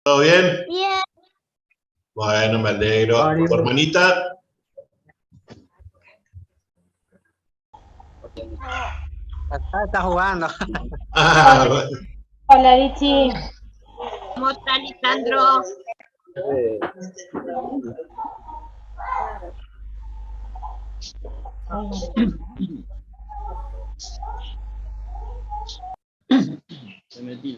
¿Todo bien? Bien. Bueno, me alegro. Mario. ¿Tu hermanita? Acá está jugando. Ah, bueno. Hola, Lichi. ¿Cómo está, Lisandro? Se metió.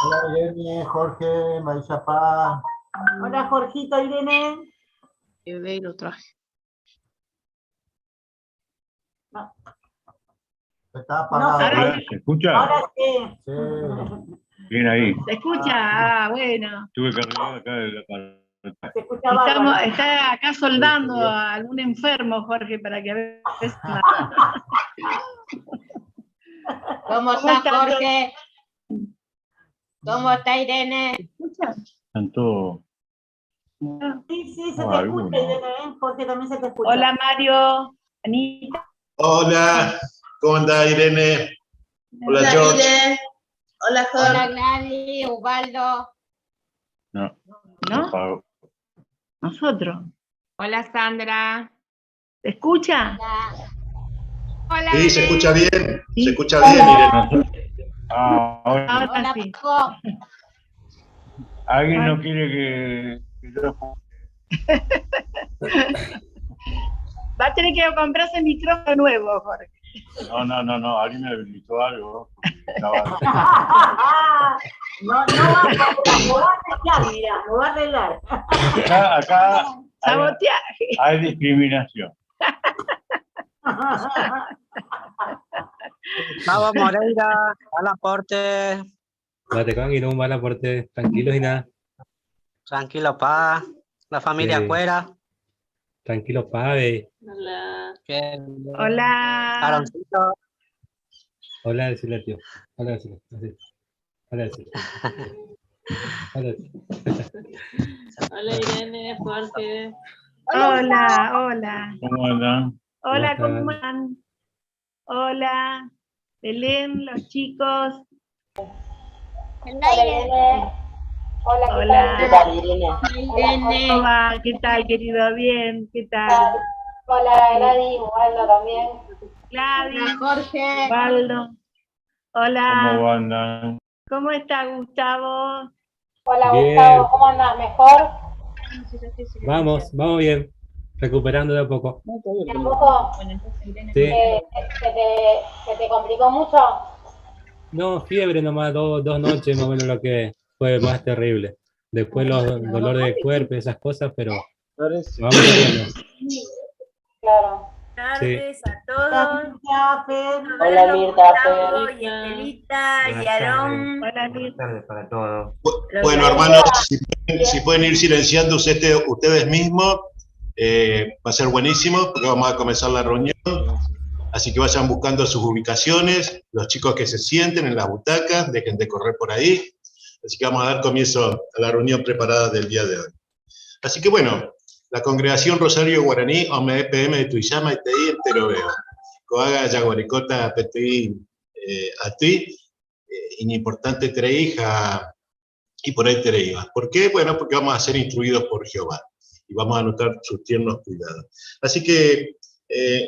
Hola Irene, Jorge, Marisa Paz. Hola, Jorgito, Irene. Y lo traje. Está apagado. Ahora ¿Se escucha? Ahora sí. Sí. Bien ahí. ¿Se escucha? Bueno. Tuve que arreglar acá el aparato. Se escucha bárbaro. Está acá soldando a algún enfermo, Jorge, para que veas. ¿Cómo está, Jorge? ¿Cómo está, Irene? ¿Se escucha? Están todos. Sí, sí, se Oh, te alguno. escucha, Irene. Jorge también se te escucha. Hola, Mario. Anita. Hola, ¿cómo andás, Irene? Hola, George. Irene. Hola, Jorge. Hola Gladys, Ubaldo. No, ¿No? apagó. Nosotros. Hola Sandra. ¿Se escucha? Hola. Hola Sí, se bebé. escucha bien. Sí. Se escucha bien, Irene. Ahora, Ahora Hola sí. Paco. ¿alguien no quiere que yo... Va a tener que comprarse micrófono nuevo, Jorge. No, alguien me habilitó algo. Estaba... No va a arreglar, mira, no va a arreglar. Acá hay, Saboteaje. hay discriminación. Gustavo Moreira, al aporte. Matecán y no un mal aporte, tranquilos y nada. Tranquilo, pa. La familia Sí. Cuera. Tranquilo, padre. Hola. Que- Hola. Aaroncito. Hola, decirle al tío. Hola, decirle. Así. Hola, decirle. Hola, decirle. Hola Irene, Jorge. Hola. ¿Cómo andan? Hola, ¿Cómo ¿cómo están? están? Hola. Belén, los chicos. Hola Irene. Hola. ¿Qué tal, Irene? Irene. ¿Cómo va? ¿Qué tal, querido? Bien, ¿qué tal? Hola, Gladys, Ubaldo también. Gladys, Hola Jorge. Osvaldo. Hola. ¿Cómo andan? ¿Cómo está Gustavo? Hola, Bien. Gustavo, ¿cómo andás? ¿Mejor? Vamos bien. Recuperando de a poco. ¿Tampoco Sí. se te complicó mucho? No, fiebre nomás, dos noches más o menos lo que fue más terrible. Después los dolores de cuerpo y esas cosas, pero vamos saliendo. Claro. Tardes a todos. Hola, Mirta, Gustavo, Fer. y Estelita, y Aarón. Hola, Mirta. Tardes para todos. Bueno, hermanos, si pueden ir silenciando ustedes mismos, va a ser buenísimo porque vamos a comenzar la reunión. Así que vayan buscando sus ubicaciones, los chicos que se sienten en las butacas, dejen de correr por ahí. Así que vamos a dar comienzo a la reunión preparada del día de hoy. Así que bueno, la Congregación Rosario Guaraní, OMEPM de Tuyama, Iteí, Enteroveo. Coaga, Yaguaricota, Petí, Atí, importante Treija, y por ahí Tereiva. ¿Por qué? Bueno, porque vamos a ser instruidos por Jehová y vamos a notar sus tiernos cuidados. Así que,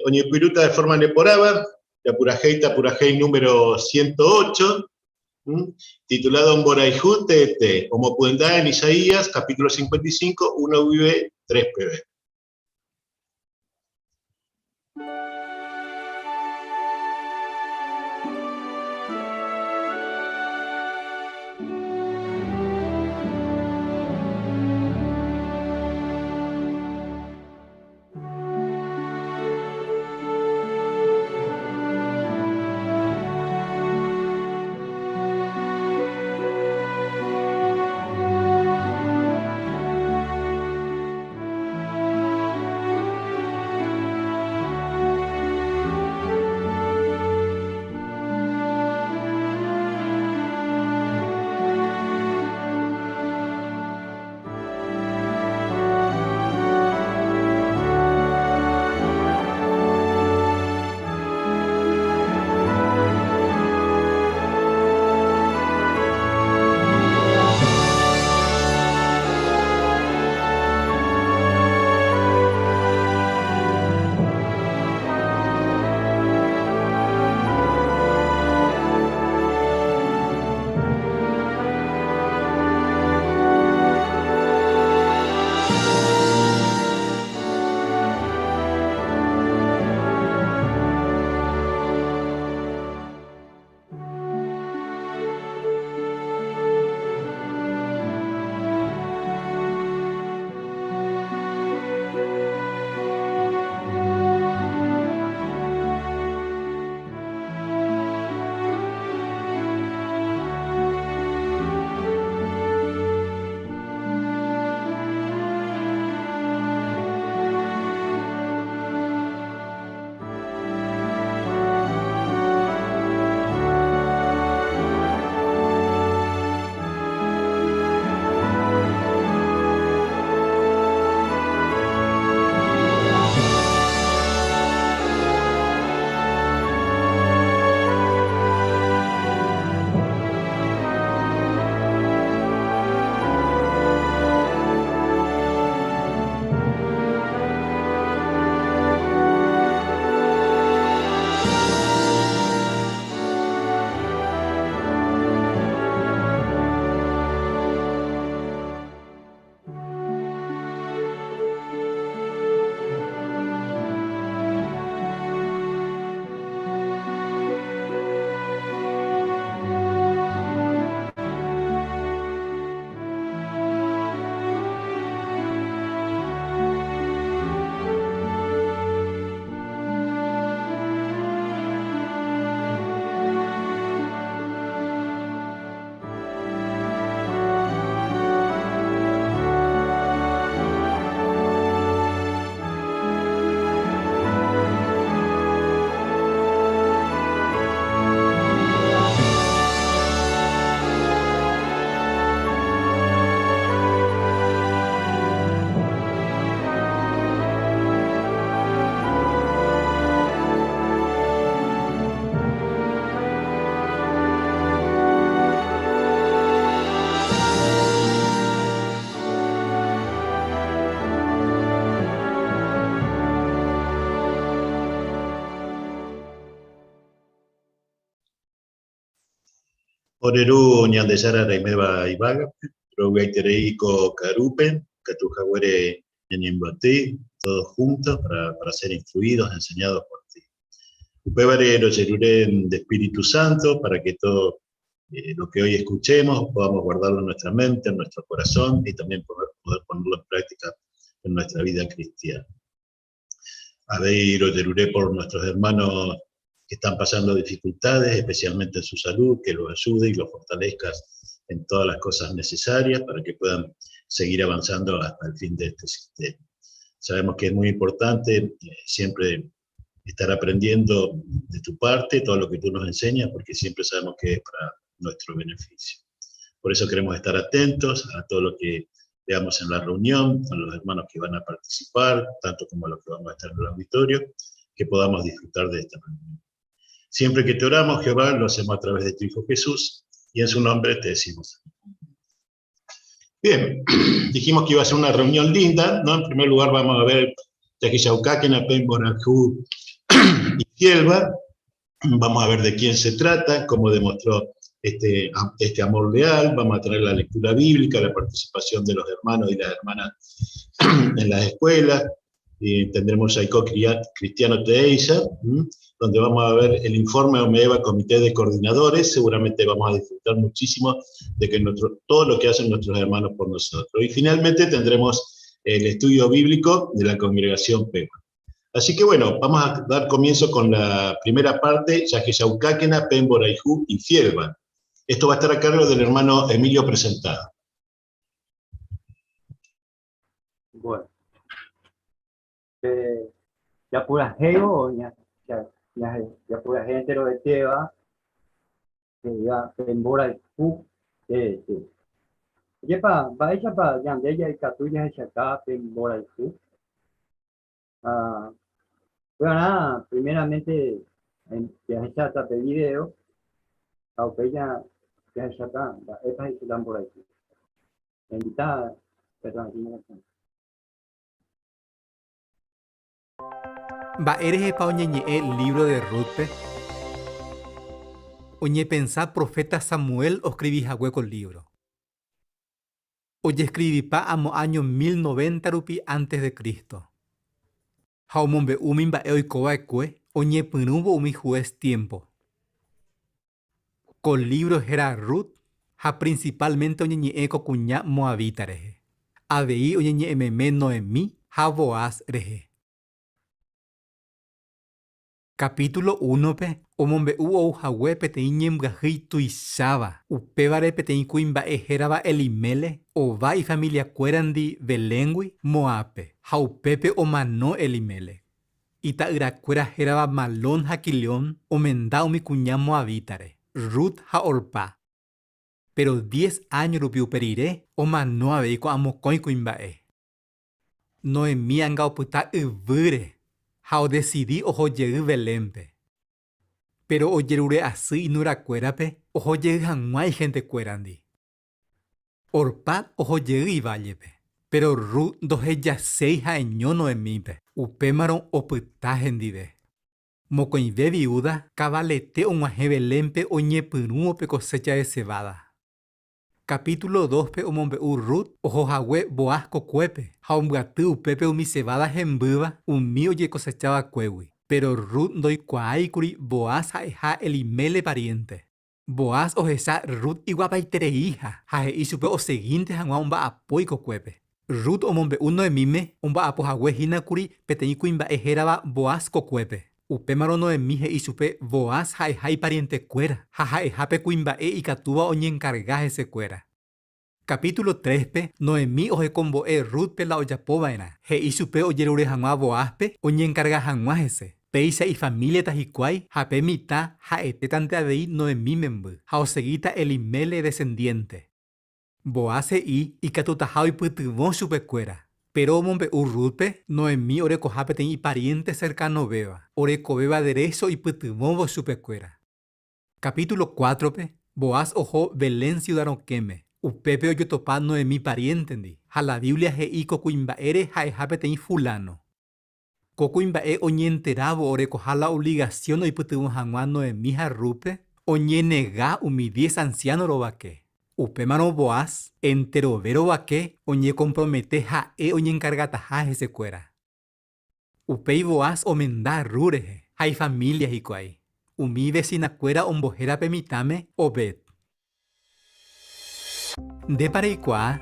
Oñepiruta de forma neporaba, Yapurajei número 108, titulado Mboraihu Tete, como pueden dar en Isaías, capítulo 55, 1b, 3pb. Oreru ñandesara reimeba ibaga, progaitereico carupe, catujahuere ñanimbati, todos juntos para ser influidos, enseñados por ti. Upevare rocherure de Espíritu Santo, para que todo lo que hoy escuchemos podamos guardarlo en nuestra mente, en nuestro corazón, y también poder ponerlo en práctica en nuestra vida cristiana. Habéis rocherure por nuestros hermanos que están pasando dificultades, especialmente en su salud, que los ayude y los fortalezca en todas las cosas necesarias para que puedan seguir avanzando hasta el fin de este sistema. Sabemos que es muy importante siempre estar aprendiendo de tu parte todo lo que tú nos enseñas, porque siempre sabemos que es para nuestro beneficio. Por eso queremos estar atentos a todo lo que veamos en la reunión, a los hermanos que van a participar, tanto como a los que vamos a estar en el auditorio, que podamos disfrutar de esta reunión. Siempre que te oramos, Jehová, lo hacemos a través de tu Hijo Jesús, y en su nombre te decimos. Bien, dijimos que iba a ser una reunión linda, ¿no? En primer lugar vamos a ver Tequillaucaque, Napen, Bonajú y Kielva. Vamos a ver de quién se trata, cómo demostró este amor leal, vamos a tener la lectura bíblica, la participación de los hermanos y las hermanas en las escuelas, y tendremos Jacob Cristiano Teiza, donde vamos a ver el informe OMEVA Comité de Coordinadores. Seguramente vamos a disfrutar muchísimo de que todo lo que hacen nuestros hermanos por nosotros. Y finalmente tendremos el estudio bíblico de la congregación PEMA. Así que bueno, vamos a dar comienzo con la primera parte, Yaxeyaucáquena, Pemborayjú y Fielban. Esto va a estar a cargo del hermano Emilio Presentado. Bueno. Ya pura geo, ya pura gente lo de Teba, ya Pemborayjú, Yepa, va ella para Yandeya y Catuya y Chacá, Pemborayjú. Bueno, primeramente, ya está el video, aunque ya está, esta es la por aquí. Invitada, perdón, Va eres pa oñeñe el libro de Ruth. Oñe pensá profeta Samuel o escribí hueco el libro. Oye escribí pa amo año 1090 rupi antes de Cristo. Haumombe umin ba eoikoa ekue, oñe punumbo umi juez tiempo. Con libro era Ruth, ha principalmente oñeñe eko cuña moabita reje. Abei oñeñe ememe Noemí, ha Boaz reje. Capítulo 1 pe, omombe uou hawe peteiñem gahei tuisaba, upevare petein kuimba ejeraba Elimele, ova y familia cuerandi belengui, Moape, haupepe omano Elimele. Ita iracuera jeraba malón hakilión, omendao mi cuña moabitare, Ruth ha orpa. Pero 10 años rupiu periré, omano abeiko amocoin kuimbae. Noemí angao puta ivire. Hao decidí ojo llegue Belempe. Pero oyerure así nura cuerape, ojo llegue hanguay gente cuerandi. Orpat ojo llegue y vallepe. Pero Ruth doje ya 6 años no en mipe. Upemaron oputajen dive. Mocoinve viuda, cabalete o guaje Belempe oñe purún pe cosecha de cebada. Capítulo 2 pe omombe Ruth ojo hawe Boaz cocuepe. Haumgatu pepe umi cebada hembuba umi oye cosechaba cuewi. Pero Ruth doi cuaikuri Boaz haeja Elimele pariente. Boaz ojesa Ruth iguapaitere hija. Hae isupe o seguinte hangua umba apoi cocuepe. Ruth omombe uno de mime umba apo hawe hinakuri peteiku imba ejeraba Boaz cocuepe. Upemaro no emije isupe Boaz haeja y pariente cuera. Haeja pe cuimbae y catuba oñe encargaje ese cuera. Capítulo 3 pe, Noemí oje convoe Ruth pe la oyapoba era. He isupe oyerure hangua Boaz pe, oñe encarga hangua ese. Peisa y familia tajicuay, jape mita, jaete tante abei Noemí membu. Jaoseguita Elimele descendiente. Boaz y catutajao y putubon supe cuera. Pero mombe Ruth pe, Noemí ore cojape ten y pariente cercano beba. Ore cobeba derecho y putubon supe cuera. Capítulo 4 pe, Boaz ojo Belén ciudadano queme. Upepe oyo topa Noemí pariente ndi. A la Biblia he cocuimbaere jaejape ten fulano. Cocuimbae oñe enterabo ore coja la obligación y putubon hangua Noemí jarrupe. Oñe nega umi 10 ancianos robaque. Upemano Boaz, enterovero vaque, oñe compromete jae oñe encargata jaje se cuera. Upei Boaz omenda rureje, hay familias y cuay. Umi vecina cuera ombojera pemitame Obed. De pareikua,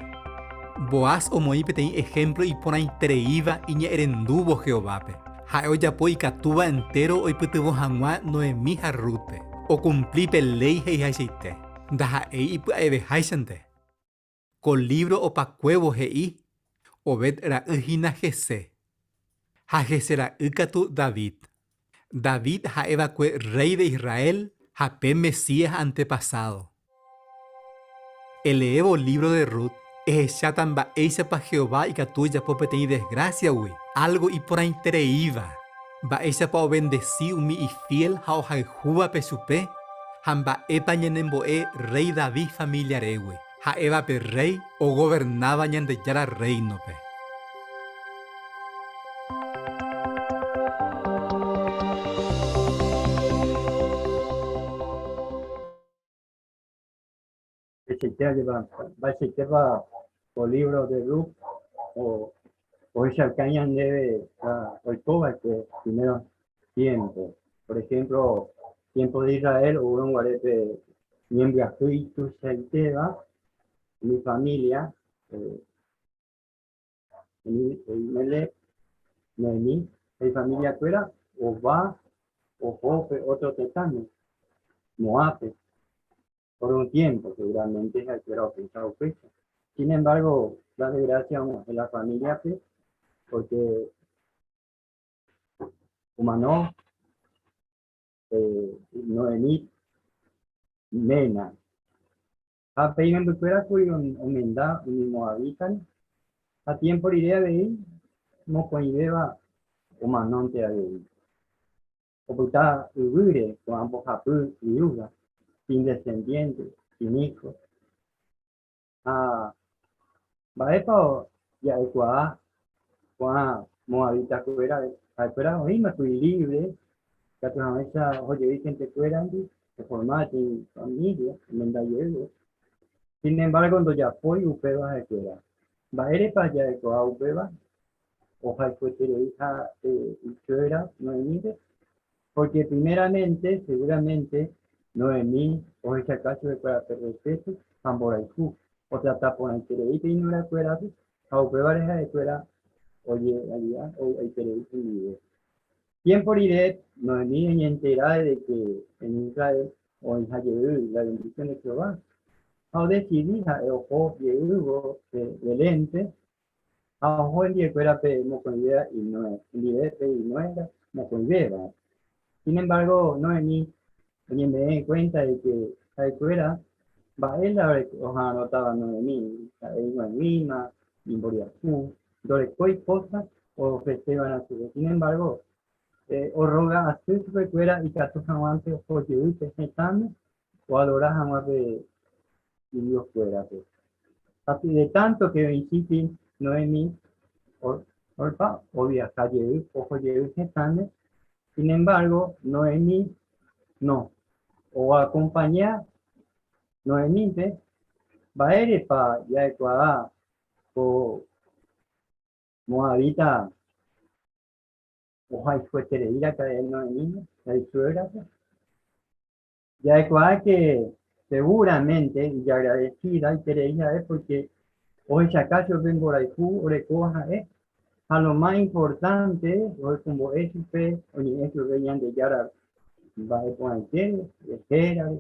Boaz omoi petei ejemplo y pona intereiva y ñe erendubo Jehovape. Jae oyapo y catuba entero hoy putubo hangua Noemí jarrupe. O cumplí pelei hei haiseite. Daja ei ebe haisente. Con libro o pa cuevo hei. Obed ra ujina Jesse. Ha Jesse ra ukatu David. David ha evacue rey de Israel. Ha pe Mesías antepasado. El evo libro de Ruth. Es chatamba eisa pa Jehová y catuya popete y desgracia ui. Algo y por intereiva. Va eisa pa bendeci umi y fiel ha ojai juba pesupe. Hamba epa ñenemboe rey David familiarewe. Ha eva pe rey o gobernaba ñande yara reino pe. va a ser o libro de Ruth o esa caña debe o todo que primero tiempo. Por ejemplo, tiempo de Israel hubo un guarete miembro Espíritu Santo, mi familia, Melech, Noemí, mi familia fuera, o va, o Jope, otro tetano, Moape, por un tiempo, seguramente es el que era pensado fecha. Sin embargo, la desgracia en la familia, pues, porque humano, Noemí, Mena, a pedir en fuera fue un menda, un moabitan, a tiempo idea de ir, no con idea, humano te ha de ir. O puta, ubire, con ambos japú y uga, sin descendientes, sin hijos. Baepa, ya es moabita fuera, hoy me fui libre, ya tu jamás, oye, gente fuera, de formar familia, menda llego. Sin embargo, cuando ya fue, upeba de fuera. Baere para allá de coa upeba, ojalá fue hija y fuera, no emite, porque primeramente, seguramente, Noemí, o ese acaso de fuera respeto, Amboraicú, o sea, tapón el tereíta y no la fuera, a upeba de fuera, oye, allá, o el tereíta y libre. Tiempo iré, Noemí en enterada de que en Israel, o en Hayedú, la bendición de Jehová, ao decidir ojo Yehugo delente, ojo el día fuera mo con idea y no es, el día y no era mo con idea. Sin embargo, Noemí, me di cuenta de que ahí fuera, va él a ver, ojalá notaba Noemí, ahí no es misma, y Boriacú, donde cualquier cosa, o festejan a su vez. Sin embargo, o roga a su fuera y que a tu jamante o Yehugo te sentando, o adorar jamás de y Dios fuera. Pues. Así de tanto que insistí Noemí, Orpa, o viajar ojo gestante, sin embargo, Noemí no, o acompañar Noemí, va a ir para ya Ecuador, o Moabita, o hay fue Tereira, que hay Noemí, hay suegra, ya Ecuador que seguramente, y agradecida, y Tereira es porque hoy si acaso vengo a o recoja, a lo más importante, hoy como SP, hoy eso venían de Yara, va a poner era,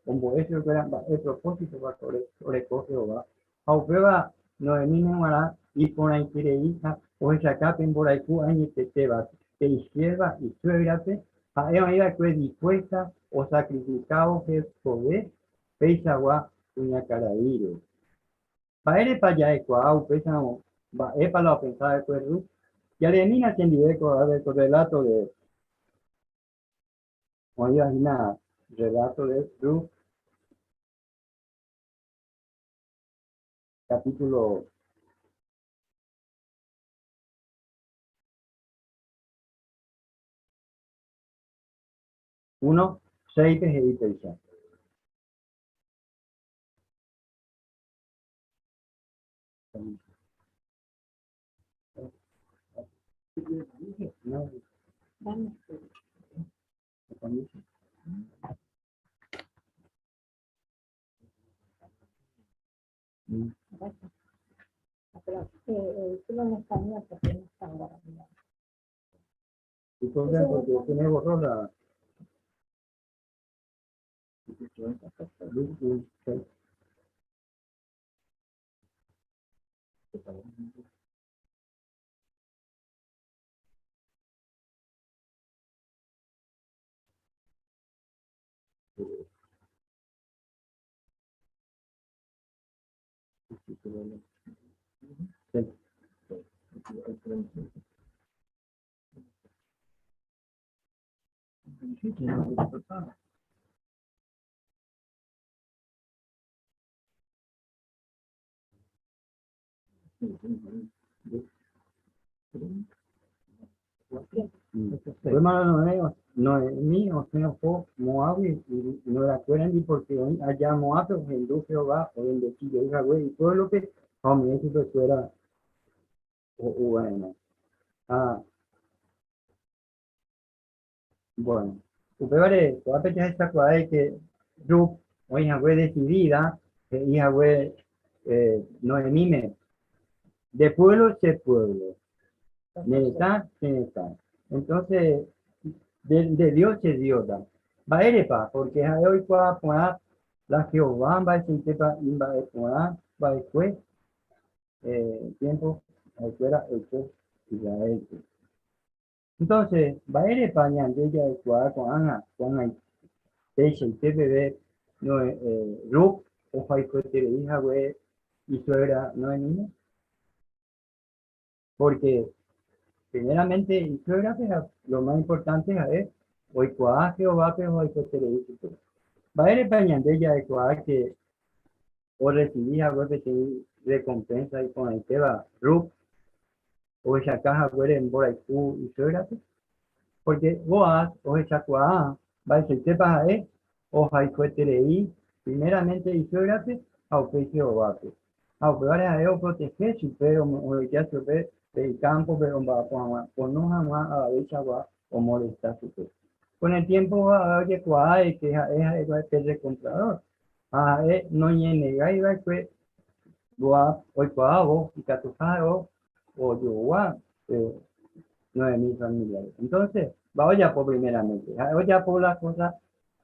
como eso era el propósito para recoger o va. A prueba, no es ni nada, y por ahí quiere hija, hoy si acá vengo a años te va, te izquierda y suégrate, a ella que es dispuesta o sacrificado que poder, pesa agua, una caradiro. Para él para allá, pesamos, es para lo pensar después, y elimina quien directo a ver el relato de, oye, imagina, relato de Ruth, capítulo 1, 6 de Editencia. No. ¿Y por qué? Porque tiene borró la... Hermano, no es mío, sino fue Moab y no la acuerdan ni porque allá Moab o en Jehová o en Chile hija güey y todo lo que a mí eso fuera o bueno bueno usted vale toda fecha esta cuadra que Ruth o hija güey decidida hija güey no es mime de pueblo se pueblo necesitar se necesita entonces de Dios se Dios da va a ir pa porque hoy cuando poner la Jehová va a sentir para va a poner va a después tiempo afuera hecho Israel entonces va a ir pa ñande ya de cuadra con Ana con hay techo y bebé no Ruth o hay que te hija güey y suegra no es niño porque primeramente y suegra pero lo más importante es hoy cuadra Jehová pero hay que te dice va a ir pa ñande ya de cuadra que o recibí algo que te recompensa y con el que va Ruth o esa caja güey en Boraicú y suegra porque Boaz o esa cuadra va a ser que pasa o hay que te primeramente y suegra a que Jehová a operar a proteger su pero o ya se ve el campo pero va a no jamás a la vez o molestar su pe con el tiempo va a que cuadra y que es el comprador no niega y va que Boaz hoy cuadra y catujado o yo no es mi familia entonces vaya por primeramente vaya por las cosas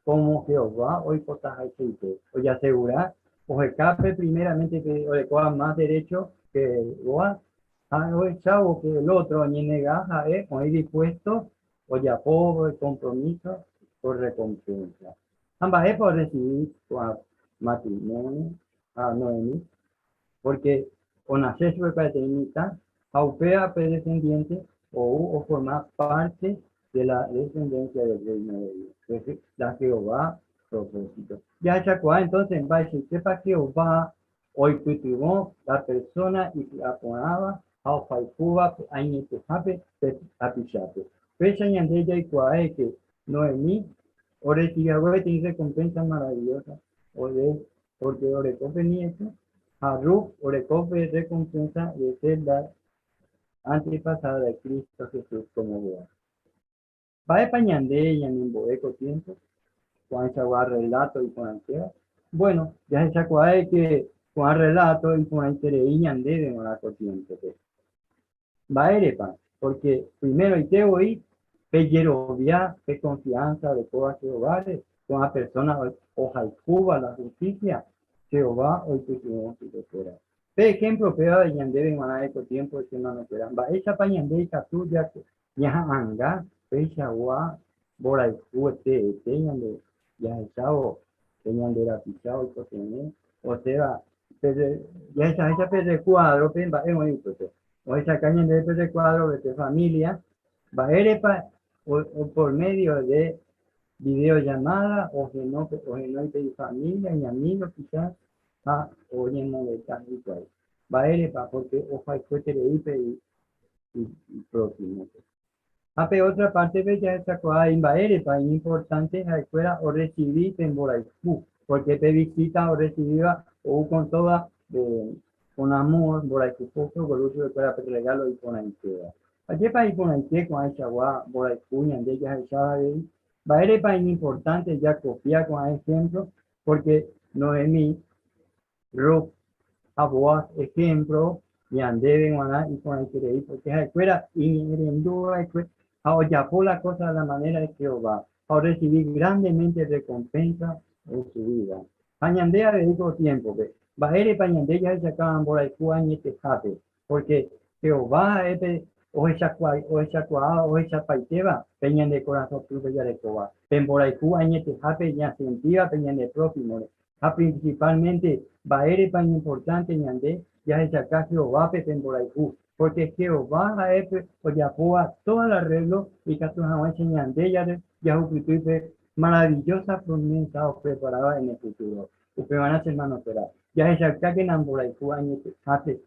como Jehová hoy cosas aceite hoy asegurar o escape primeramente que o le coja más derecho que Boaz hoy chavo que el otro ni negaja hoy dispuesto o ya pobre compromiso por recompensa ambas es por recibir matrimonio a Noemí porque o nacer su paternidad aupea descendiente o formar parte de la descendencia del reino de Dios. Es la Jehová propósito. Ya Chacuá entonces va a decir, sepa Jehová, hoy cultivó la persona y la ponaba a Faicuba, a Inetejape, a Pichape. Fecha y andella y cuae que Noemí, o recibió recompensa maravillosa, o de, porque Orecope nieto, a Ruth, Orecope recompensa de ser la antepasada de Cristo Jesús como Boaz. Va a pañande y en boeco tiempo, con ese relato y con antea. Bueno, ya se sacó de que con el relato y con el ñande de monaco tiempo. Va a erepa, porque primero y te voy, pellerovia, pe confianza de todas Jehová, con la persona hoja y cuba, la justicia, Jehová hoy tu Señor si te fuera. Por ejemplo, pega de ñande de monaco tiempo, que no nos fueran. Va a esa pañande y catuya, ya anga, Peshagua, Boray, Uete, Teñande, ya estaba, Teñande era pichado y cociné, o sea, ya esa de cuadro, va en un o esa caña de cuadro de familia, va a ir por medio de videollamada, o que no de familia y amigos, quizás, o en modalidad igual. Va a ir porque ojalá fuerte de y próximo. Pero otra parte de ya esta cosa invadir para importante la escuela o recibir en Boraicú, porque te visita o recibida o con toda con amor Boraicú poco con uso de para regalo y con la entrega. Aquí para ir con la entrega con esa agua Boraicú y ande ya esa de va a ir para importante ya copiar con el ejemplo porque Noemí, Ruth, Boaz ejemplo y ande en una y con la entrega porque la escuela y en duda ahora por la cosa de la manera de Jehová, a recibir grandemente recompensa en su vida. Pañandea le dijo tiempo, va a ir pañandea y sacaban por ahí y tejate, porque Jehová o esa cuada o esa paiteva, peñan de corazón tu bella de Jehová. Pen por ahí y tejate ya sentía peñan de próximo. Principalmente va a ir pañan importante ñande, ya se saca Jehová pen por ahí. Porque Jehová a él pues ya fue todo el arreglo y que tú has enseñado ya maravillosa promesa preparada en el futuro. Ustedes van a ser manos ya es acá que Nambora y Juan hace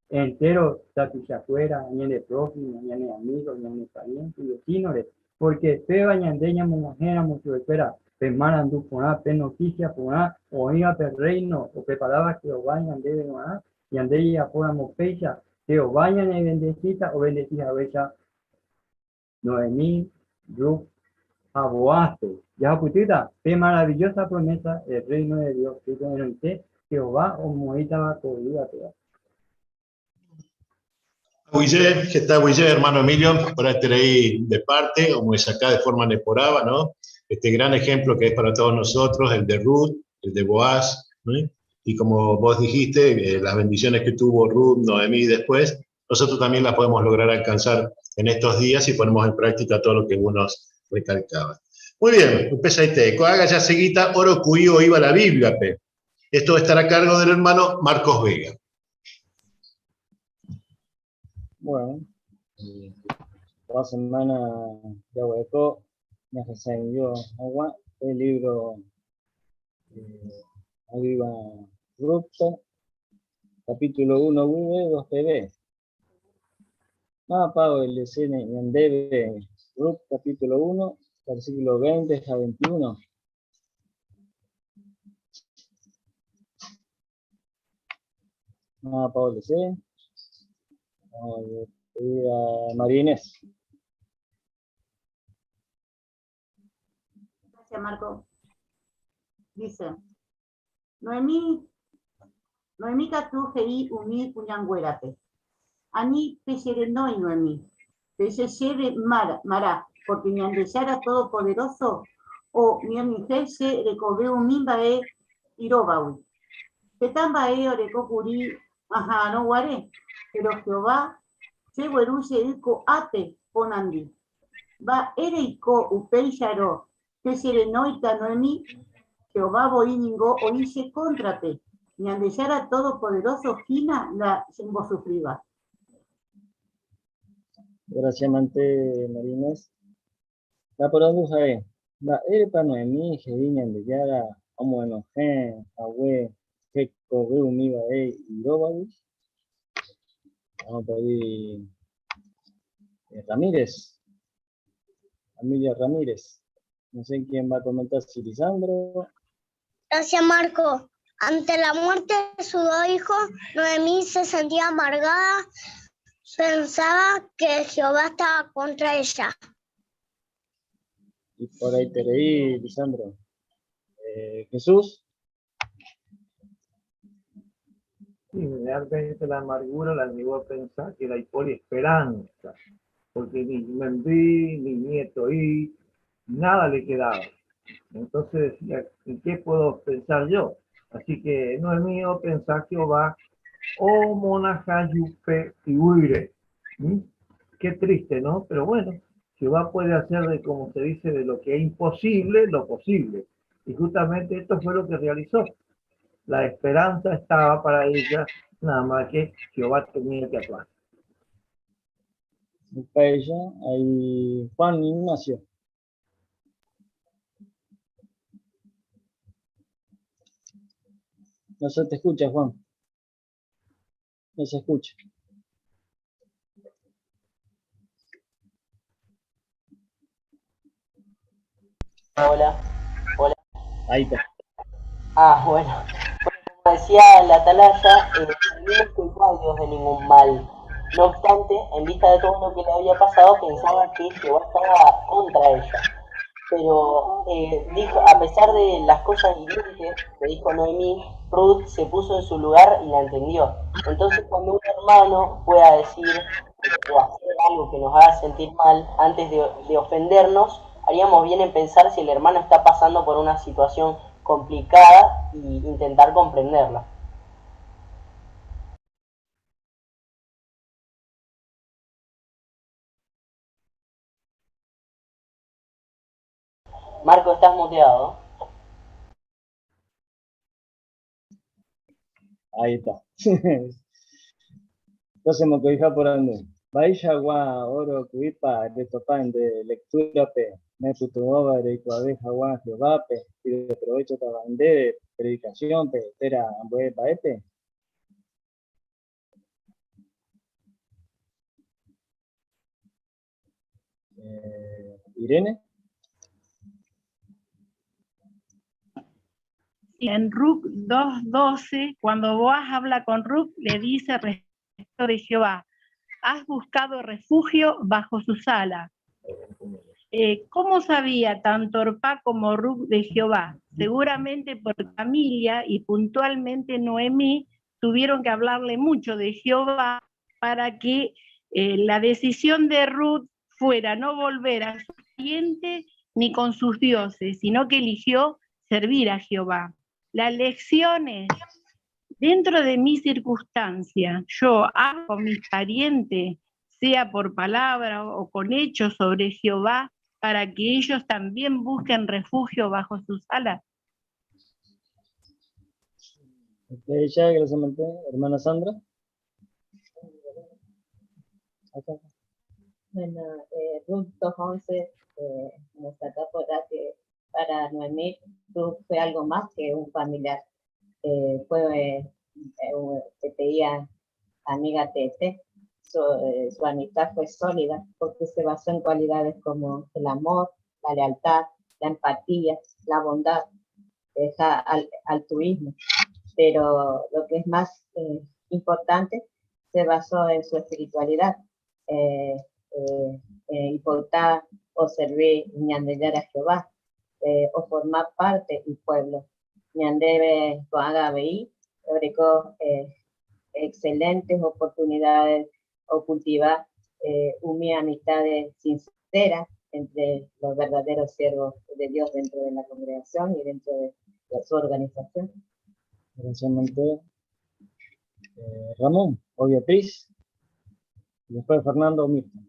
entero tapiz afuera, ni de próximo, ni de amigos, ni de parientes, y vecinos, porque pe bañandeña monajera mucho espera, pe marandu pona, pe noticia pona, o iba pe reino, o pe palabra que o bañan debe maná, y andeya pona mopecha, que o bañan y bendecita, o bendecida bella, Noemí, Ruth, Aboaste, ya putita, qué maravillosa promesa el reino de Dios, que en usted, Jehová, o moita va a cubrir a todas. Guille, ¿qué tal, Guille, hermano Emilio? Por estar ahí de parte, como es acá de forma neporaba, ¿no? Este gran ejemplo que es para todos nosotros, el de Ruth, el de Boaz, ¿no? Y como vos dijiste, las bendiciones que tuvo Ruth, Noemí después, nosotros también las podemos lograr alcanzar en estos días si ponemos en práctica todo lo que uno recalcaba. Muy bien, empieza este. Haga ya seguita, oro cuyo iba la Biblia, pe. Esto estará a cargo del hermano Marcos Vega. Bueno, toda semana ya hueco, me enseñó agua, el libro arriba Ruto, capítulo 1, 2 PB. Pablo, el escena en debe, Ruth, capítulo 1, versículo 20 a 21. Pablo, el escena. María Inés. Gracias, Marco. Dice, Noemí Catu Gei Umi Cuñangüérate. Ani Peyerenoi Noemí. Peyere Mará, porque mi andesara todopoderoso, o mi amijese recobé un mimbae irobaui. Petambae orecocuri, ajá, no guaré, pero Jehová se hueruye ilco ate ponandi. Va ereico upeisharo, Peyerenoita Noemí, Jehová boiningo oíse contrate, mi andesara todopoderoso gina la sufriba. Gracias, Mante Marines. La paradoja es, la erpa Noemí, Gediña de Yara, Amo Enojen, Ahue, que corrió univa y Robadus. Vamos a pedir Ramírez, Emilia Ramírez. No sé quién va a comentar, si Lisandro. Gracias, Marco. Ante la muerte de sus dos hijos, Noemí se sentía amargada. Pensaba que Jehová estaba contra ella. Y por ahí te leí, Lisandro. Jesús. Sí, realmente la amargura la llevó a pensar que hay por esperanza, porque ni Mendy, ni nieto y nada le quedaba. Entonces decía, ¿en qué puedo pensar yo? Así que no es mío pensar Jehová, o monajayupe y huire. Qué triste, ¿no? Pero bueno, Jehová puede hacer de, como se dice, de lo que es imposible, lo posible. Y justamente esto fue lo que realizó. La esperanza estaba para ella, nada más que Jehová tenía que actuar. Para ella, hay Juan Ignacio. No se te escucha, Juan. No se escucha. Hola. Ahí está. Bueno. Como decía la atalaya, no culpaba a Dios de ningún mal. No obstante, en vista de todo lo que le había pasado, pensaba que Jehová estaba contra ella. Pero dijo, a pesar de las cosas hirientes que dijo Noemí, Ruth se puso en su lugar y la entendió. Entonces, cuando un hermano pueda decir o hacer algo que nos haga sentir mal, antes de ofendernos, haríamos bien en pensar si el hermano está pasando por una situación complicada y intentar comprenderla. Marco, estás muteado. Ahí está. Entonces, me cobija por donde. Vaya gua oro cuipa de topan de lectura pe. Me putuova de cuabeja gua Jehová pe. Y de provecho tabande de predicación pe. Era bue paete. Irene. En Ruc 2:12, cuando Boaz habla con Ruc, le dice respecto de Jehová: has buscado refugio bajo sus alas. ¿Cómo sabía tanto Orpá como Ruc de Jehová? Seguramente por familia y puntualmente Noemí tuvieron que hablarle mucho de Jehová para que la decisión de Ruth fuera no volver a su pariente ni con sus dioses, sino que eligió servir a Jehová. La lección es: dentro de mi circunstancia, yo hago con mis parientes, sea por palabra o con hechos sobre Jehová, para que ellos también busquen refugio bajo sus alas. Ella, gracias, hermana Sandra. Bueno, Ruth 2:11 nos saca por que para Noemí Ruth fue algo más que un familiar. Fue que tenía amiga Tete. Su amistad fue sólida porque se basó en cualidades como el amor, la lealtad, la empatía, la bondad, el altruismo. Pero lo que es más importante, se basó en su espiritualidad, importar o servir ñandeyar a Jehová, o formar parte del pueblo. Ñandebe Toaga Beí, Oreco, excelentes oportunidades o cultivar amistades sinceras entre los verdaderos siervos de Dios dentro de la congregación y dentro de su organización. Gracias, Ramón o Beatriz. Y después Fernando o Mirta.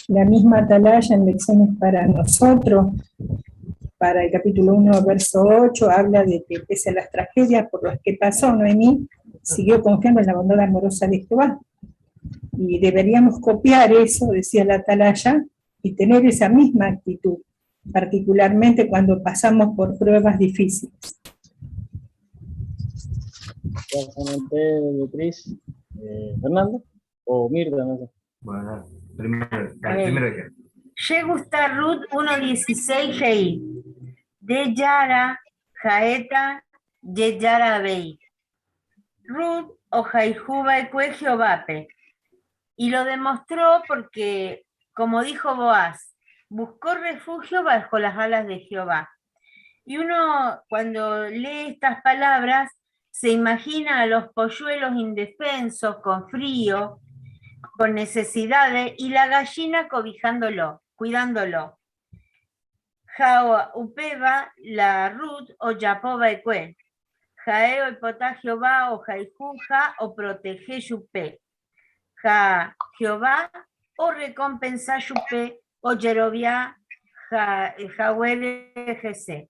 La misma atalaya en lecciones para nosotros, para el capítulo 1, verso 8, habla de que pese a las tragedias por las que pasó Noemí, siguió confiando en la bondad amorosa de Jehová. Y deberíamos copiar eso, decía la atalaya, y tener esa misma actitud, particularmente cuando pasamos por pruebas difíciles. Gracias, Beatriz. Fernando o Mirta, no sé. Bueno, primero. Ye gusta Ruth 1:16 Gei. De Yara, Jaeta, de Yara Bei. Ruth o Jaijuba Ekue Jehovape. Y lo demostró porque, como dijo Boaz, buscó refugio bajo las alas de Jehová. Y uno, cuando lee estas palabras, se imagina a los polluelos indefensos, con frío, con necesidades, y la gallina cobijándolo, cuidándolo. Jao upeba la Ruth o Yapoba Ekue. Jaeo el potá Jehová o Jaijuja o protege yupe. Ja Jehová o recompensa yupe o Jerobia Jahuele Jese.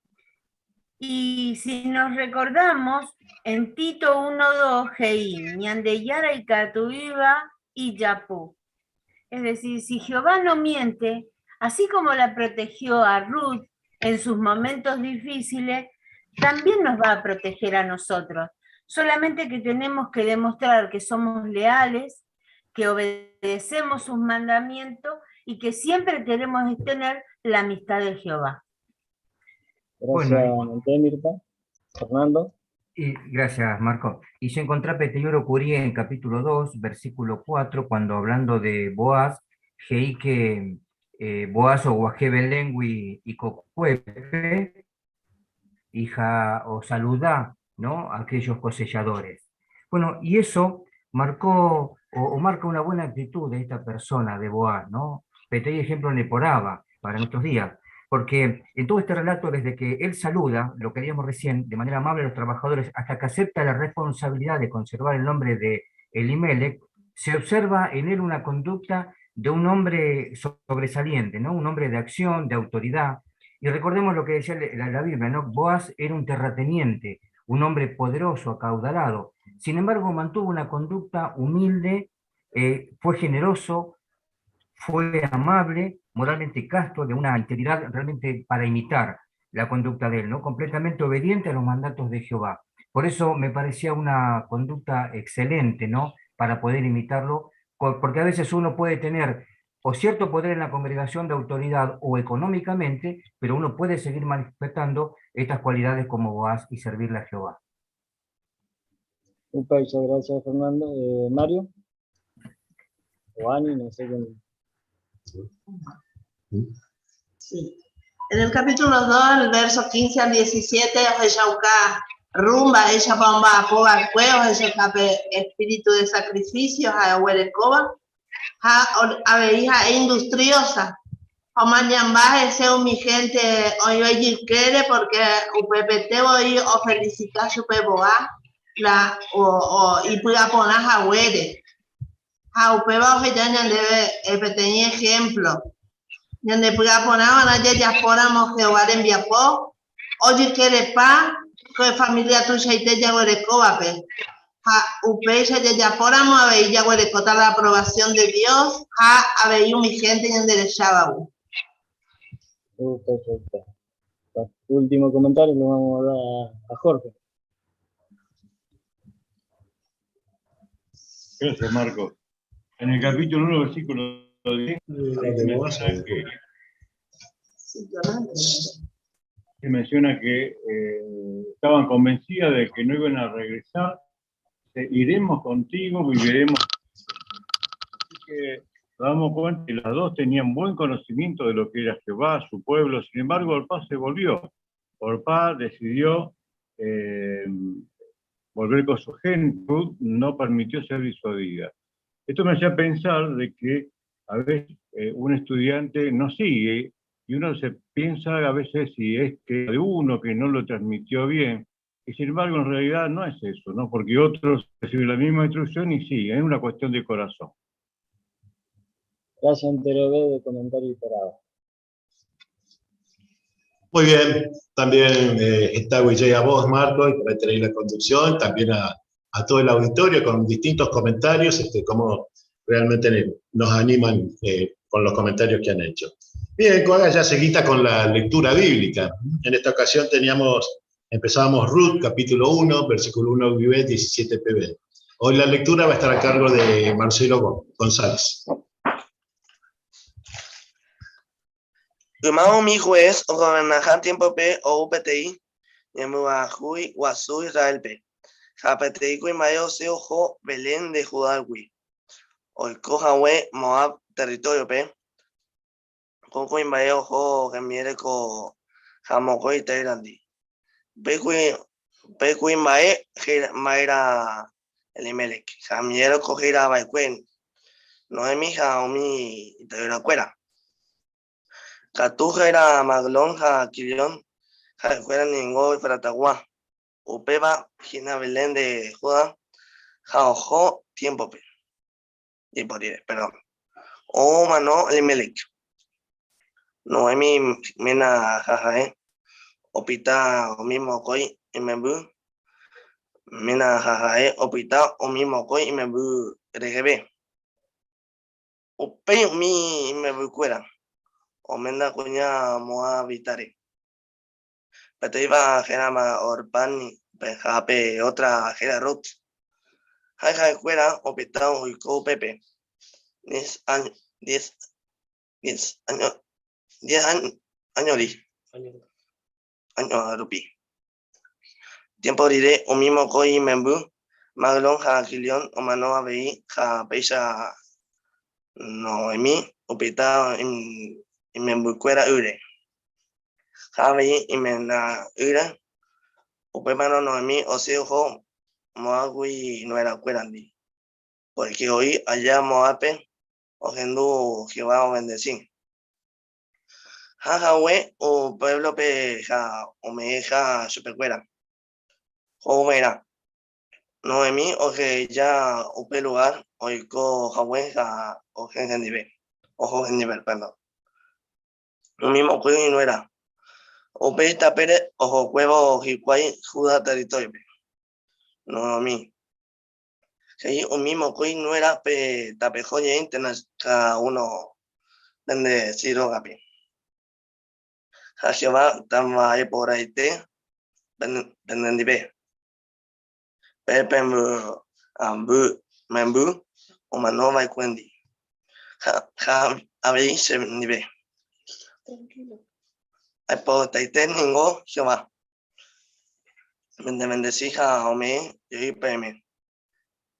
Y si nos recordamos, en Tito 1:2, Gei, Ñandeyara y Catuiba y Yapú. Es decir, si Jehová no miente, así como la protegió a Ruth en sus momentos difíciles, también nos va a proteger a nosotros. Solamente que tenemos que demostrar que somos leales, que obedecemos sus mandamientos y que siempre queremos tener la amistad de Jehová. Gracias, Mirta. Fernando. Y gracias, Marco. Y yo encontré Peteyoro Curí en capítulo 2, versículo 4, cuando hablando de Boaz, que Boaz o Guajebe Lengui y Cocuepe, hija o saludá, ¿no?, a aquellos cosechadores. Bueno, y eso marcó o marca una buena actitud de esta persona, de Boaz, ¿no? Petey ejemplo Neporaba para nuestros días. Porque en todo este relato, desde que él saluda, lo que leíamos recién, de manera amable a los trabajadores, hasta que acepta la responsabilidad de conservar el nombre de Elimelech, se observa en él una conducta de un hombre sobresaliente, ¿no? Un hombre de acción, de autoridad. Y recordemos lo que decía la Biblia, ¿no? Boaz era un terrateniente, un hombre poderoso, acaudalado. Sin embargo, mantuvo una conducta humilde, fue generoso, fue amable, moralmente casto, de una integridad realmente para imitar la conducta de él, ¿no? Completamente obediente a los mandatos de Jehová. Por eso me parecía una conducta excelente, ¿no?, para poder imitarlo, porque a veces uno puede tener o cierto poder en la congregación de autoridad o económicamente, pero uno puede seguir manifestando estas cualidades como Boaz y servirle a Jehová. Muchas gracias, Fernando. Mario. O Ani, no sé quién. Sí. En el capítulo 2, el verso 15 al 17, Ojeyauca, rumba, ella bomba, poba, cueo, ella cape, espíritu de sacrificios, a huerecoba, a veija e industriosa. O mañana ese mi gente hoy hoy quiere porque UPPT hoy o felicitar su peboa la o y pueda poner a huere. A upeba hoy ya debe pequeño ejemplo. Donde pueda poner a ya fuéramos Jehová en Viapó, oye quiere pa, que familia tuya y te ya huerecoba pe. A upecha ya fuéramos a ver ya huerecota la aprobación de Dios, a ver mi gente en derechaba. Perfecto. Último comentario lo vamos a dar a Jorge. Gracias, Marco. En el capítulo 1, versículo 10, se menciona que estaban convencidas de que no iban a regresar. Iremos contigo, viviremos. Así que nos damos cuenta que las dos tenían buen conocimiento de lo que era Jehová, su pueblo. Sin embargo, Orpá se volvió. Orpá decidió volver con su gente, no permitió ser disuadida. Esto me hacía pensar de que a veces un estudiante no sigue y uno se piensa a veces si es que de uno que no lo transmitió bien, y sin embargo en realidad no es eso, ¿no? Porque otros reciben la misma instrucción y sí, es una cuestión de corazón. Gracias, Anterobe, de comentario iterado. Muy bien, también está Vijay a vos, Marco, y por ahí tenéis la conducción, también a todo el auditorio con distintos comentarios, cómo realmente nos animan con los comentarios que han hecho. Bien, Coaga ya seguita con la lectura bíblica. En esta ocasión empezábamos Ruth, capítulo 1, versículo 1, 17 pb. Hoy la lectura va a estar a cargo de Marcelo González. Rumao mi juez o gobernajan tiempo pe o UPTI, Yemuahui, Guazú, Israel pe. Japetei y Mayo se ojo Belén de Judá wi. Oikojawe, Moab, territorio pe. Coco y Mayo ojo Gemierco, Jamoko y Tairandi. Pecui Mae, Maera Elimelech. Jamiero cogera Baikuen. Noemi, Jaomi, Tairacuera. Catuja era Maglón, Jaquilión, Jacuera Ningo y Fratagua, Upeba, Gina Belén de Judá, Jaojo, tiempo pe. Y por ir, perdón. O Mano, Elimelech. Noemi, Mena, Jajae, Opita, o mismo Koi, y Membu, Mena, Jajae, Opita, o mismo Koi, y Membu, RGB. Upe, mi, Membu Cuera. Omenda cuña moa vitare. Pero iba a Gerama Orpani, Pejape, otra Gera Ruth. Jaja fuera, opitao y co Pepe. 10 años, 10 años, 10 años, años rupi. Tiempo diré, o mismo coi membu, maglon ja kilion, o manoa vei, ja peisa noemi, opitao y me bucuera ure. Javi y me na ure. Upemano noemi o se ojo moagui no era cuerandi. Porque hoy allá moape o gendu Jehová o bendecín. Jajawe o pueblo pe ja o me ja supercuera. O mera. Noemi o que ya upe lugar oiko jawe ja o gendive. Ojo gendive, perdón. Un mismo juego y no era. O pesta pere, ojo huevo jicuay, Judá territorio. No a mí. Si un mismo juego no era pe tapejoye internas cada uno donde siro gapi. A Jehová tamba por ahí te pendendibe. Pepembu ambu membu o manova y cuendi. Abei se nive. Apo taiten ningo Jehová. Bendecija ome y peme.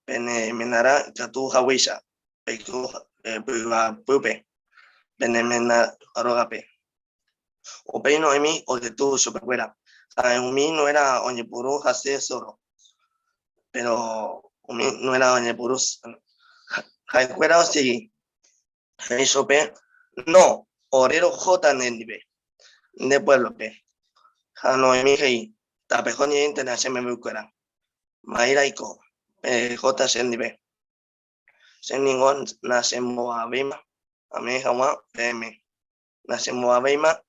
Pene menara catu hawisha. Peku pupe. Pene mena arogape. O peino emi o que tú superfuera. Umi no era oñepuru hase solo. Pero umi no era oñepuru. Jaicuera o sigui. Jaisope. No. Orero J Nendive. De pueblo pe. Jano emi hei. Tapejoni internacional me buscarán. Mairaiko. J Sendive. Seningon nace Moabima. Ame Hawa PM. Nace Moabima.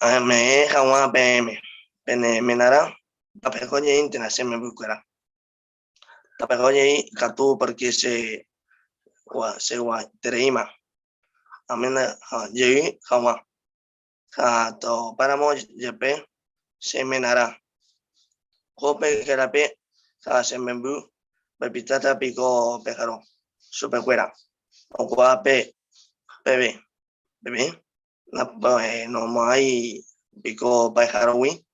Ame Hawa PM. Pene Menara. Tapejoni internacional me buscarán. Tapejoni Katu porque se Tereima. Amena Yei Hawa. Jato Paramo Yepe. Se menara. Jope Gerape. Se membu. Pepitata pico pejaro. Supercuera. Ocuape. Bebé. Bebé. No hay pico pajarowi.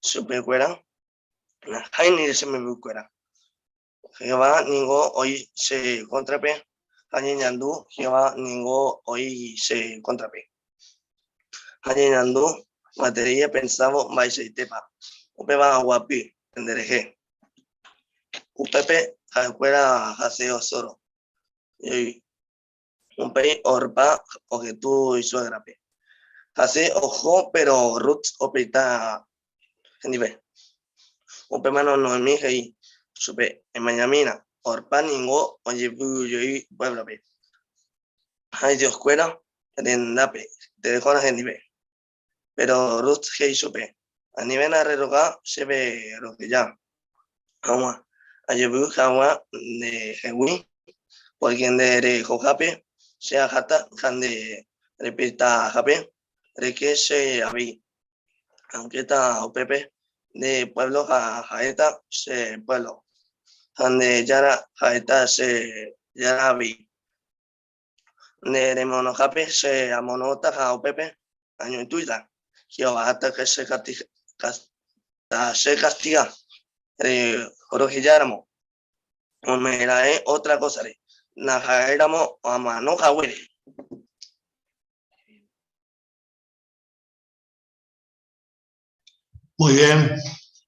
Supercuera. Jaini se membu cuera. Jehová ningo hoy se contrape. Jañandu. Jehová ningo hoy se contrape. Jañandu. Materia pensavo vais y tepa. Upeba guapi, endereje. Upepe, jacuera, jaseo soro. Y un pei orpa, o que tú y suegrape. Jase ojo, pero roots opita en nivel. Upemano no en mi y supe en mañamina. Orpa ningo, oye, y pueblo pe. Ay Dios cuera, en nape, te dejo en nivel. Pero Ruth Hei supe. A nivel arreroga se ve lo que ya. Hawa. Ayebu Hawa de Hewi. Por quien de Jojape. Sea Jata. Jande repita Jape. Reque se avi. Aunque está Opepe. De pueblo Jaeta se pueblo. Jande Yara Jaeta se Yara avi. De Monojape se amonota a Opepe. Año en Twitter. Jehová hasta que se castiga. Orojilláramo. Omerae otra cosa. Najaéramo amano jawere. Muy bien.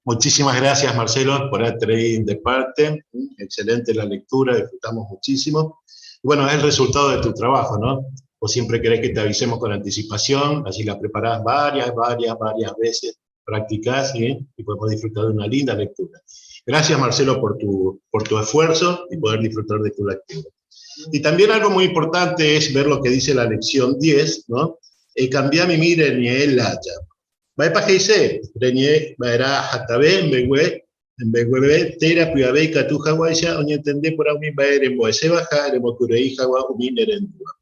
Muchísimas gracias, Marcelo, por haber traído de parte. Excelente la lectura, disfrutamos muchísimo. Bueno, es el resultado de tu trabajo, ¿no? Vos siempre querés que te avisemos con anticipación, así la preparás varias veces, practicás, ¿sí? Y podemos disfrutar de una linda lectura. Gracias, Marcelo, por tu esfuerzo y poder disfrutar de tu lectura. Y también algo muy importante es ver lo que dice la lección 10, ¿no? Cambiá mi mire ni el haya. Va para que dice, reñé, va a Jatabe, en Beguebe, Tera, Piabe, Catu, Hawaii, oña entendé por a mí, va a ir en Boese Baja, en Mocurei, Hawa, Uminer en Dua.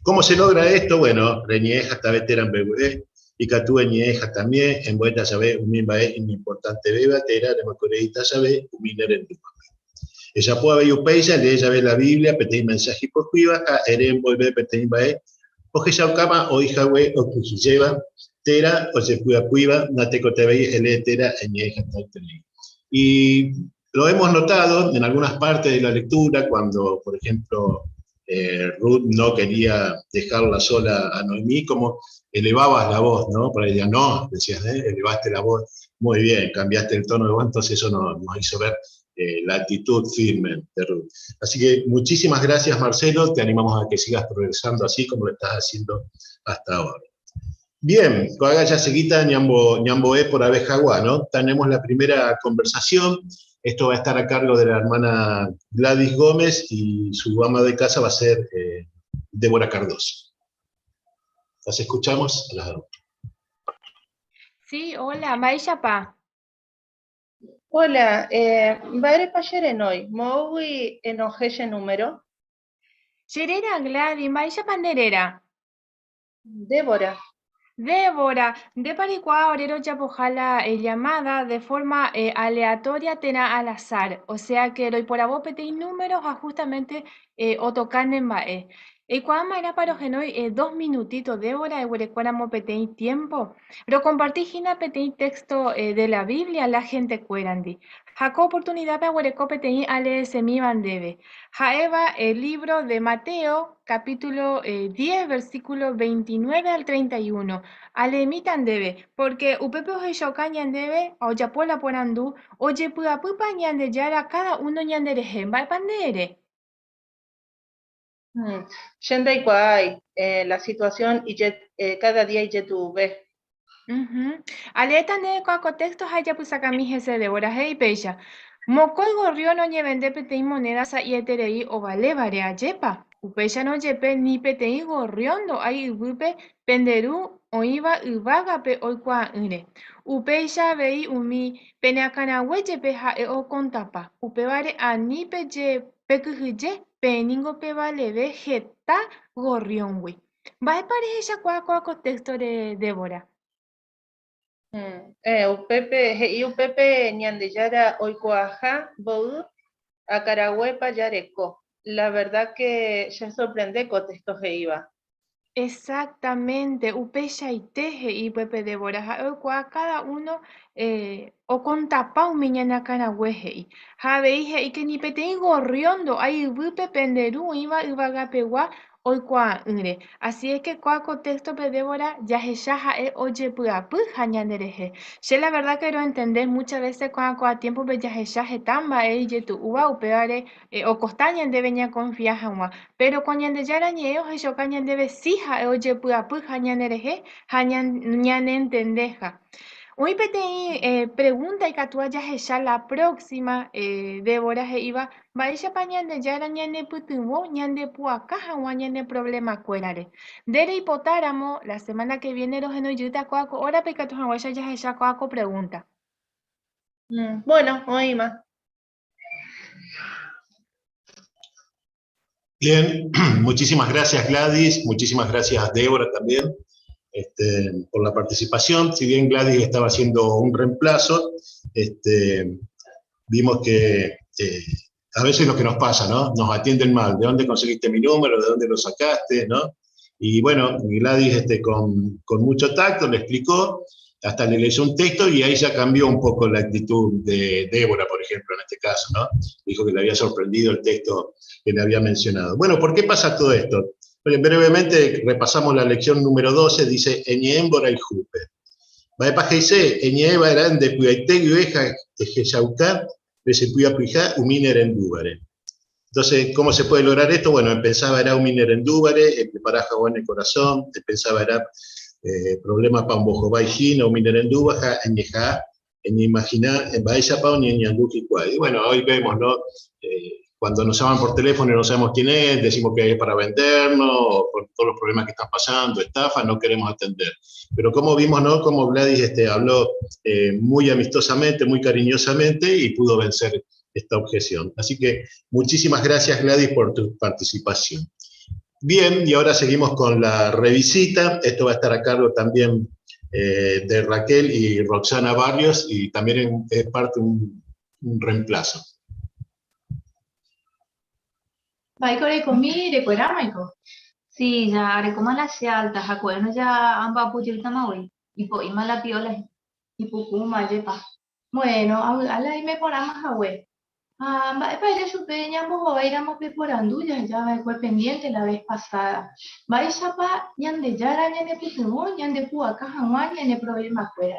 ¿Cómo se logra esto? Bueno, reñé, Jatabe, Tera, en Beguebe, y Catu, Eñeja también, en Boeta, sabe, Umir, va a ir en importante Beba, Tera, en Mocurei, sabe, Uminer en Dua. Ella puede ver Upeisa, le ella ve la Biblia, petei mensaje por cuiva, eren volver, petei bae, o que ya cama, o hija we, o que lleva, tera, o se cuiva, nateco te veis, el tera, eñeja, y lo hemos notado en algunas partes de la lectura, cuando, por ejemplo, Ruth no quería dejarla sola a Noemí, como elevabas la voz, ¿no? Para ella, no, decías, elevaste la voz, muy bien, cambiaste el tono de voz, entonces eso nos hizo ver la actitud firme de Ruth. Así que muchísimas gracias, Marcelo, te animamos a que sigas progresando así como lo estás haciendo hasta ahora. Bien, coaga ya seguita ñamboé por Abejagua, ¿no? Tenemos la primera conversación. Esto va a estar a cargo de la hermana Gladys Gómez y su ama de casa va a ser Débora Cardoso. ¿Las escuchamos? Sí, hola, Maishapa. Hola, ¿vare payeren hoy? ¿Mowi enoje número? Yerera Gladys, Maishapa Nerera. Débora. Débora, de Paricua, Orero Yapojala, llamada de forma aleatoria, tena al azar. O sea que doy por abo petei números a justamente o tocan en bae. Y cuando era para genoi 2 minutitos, Débora, y cuando petei tiempo. Pero compartí gina petei texto de la Biblia, la gente cuerandi. Jaco oportunidad para huereco petei ale semi bandebe. Jaeva, el libro de Mateo, capítulo 10, versículo 29 al 31. Alemitan debe, porque upepe oje shoka ñandebe, oyapola porandu, oye pupa ñande yara cada uno ñandere hemba pandere. Yenda igual, la situación y cada día y tu ve. Aletan de contextos haya pusacami ese de horas y pecha. Mocoy gorrió no llevende petei monedas a ieterei o vale vare a yepa. Upecha no yepe ni petei gorriondo ay upe penderu o iba ubagape oikua ure. Upecha vei umi peneakanawe yepe ha e o contapa. Upe vare a ni peche pecuye peningo pe vale ve jeta gorrionwi. Va pareja cuaco contexto de Débora. Upepe ñandeyara oikuaja bou acarahuepa yareco. La verdad que ya sorprende con textos que iba. Exactamente, upecha y teje y pepe Débora, cada uno o con tapau miñana canahueje. Javeije y que ni petei gorriondo, ahí bupe penderu iba ubagapewa oikua ure. Así es que cuaco texto pe Débora ya e oye puapu jañanereje. Che la verdad quiero entender muchas veces cuaco a tiempo pe ya tamba yetu uva upeare o costañan de veña confiar jamás. Pero cuando ya arañeo, yo cañan debe sija, oye puapu jañanereje, jañan entendeja. Hoy petei pregunta y catua ya la próxima Débora iba vaya pañan ya arañane putumo ñande puaca jañane problema cuerare. Dere hipotáramo la semana que viene los enoyuta coaco ora pecatu jaguaya ya coaco pregunta. Bueno, oíma. Bien, muchísimas gracias Gladys, muchísimas gracias Débora también por la participación. Si bien Gladys estaba haciendo un reemplazo, vimos que a veces lo que nos pasa, ¿no? Nos atienden mal. ¿De dónde conseguiste mi número? ¿De dónde lo sacaste? ¿No? Y bueno, Gladys con mucho tacto le explicó, hasta le leyó un texto y ahí ya cambió un poco la actitud de Débora, por ejemplo, en este caso, ¿no? Dijo que le había sorprendido el texto que le había mencionado. Bueno, ¿por qué pasa todo esto? Brevemente repasamos la lección número 12, dice, Eñémbora y Jupe. Baepajeise, Eñeba eran de Puyaiteg y Oveja, de Jeshaucar, de Sepuyapijá, Uminer en Dúbare. Entonces, ¿cómo se puede lograr esto? Bueno, pensaba era Uminer en Dúbare, preparar jabón en el corazón, pensaba era problemas para un bojo baijino, Uminer en Dúbare, Eñejá, en imaginar, en Baezapao, ni en Yanduki Cuay. Y bueno, hoy vemos, ¿no? Cuando nos llaman por teléfono y no sabemos quién es, decimos que es para vendernos, o por todos los problemas que están pasando, estafa, no queremos atender. Pero como vimos, ¿no? Como Gladys habló muy amistosamente, muy cariñosamente y pudo vencer esta objeción. Así que muchísimas gracias Gladys por tu participación. Bien, y ahora seguimos con la revisita. Esto va a estar a cargo también de Raquel y Roxana Barrios y también es parte un reemplazo. Maiko rekomi recuerda Maiko. Sí, ya recoma la alta, jacueno ya amba putilta maui. Y po ima la piola. Y pukuma yepa. Bueno, ala y me ponamos a we. Para ella supe ñambo o éramos preparando ya fue pendiente la vez pasada. Vais a pa ñande yara ñande putumo ñande puaca jamás ñande problema fuera.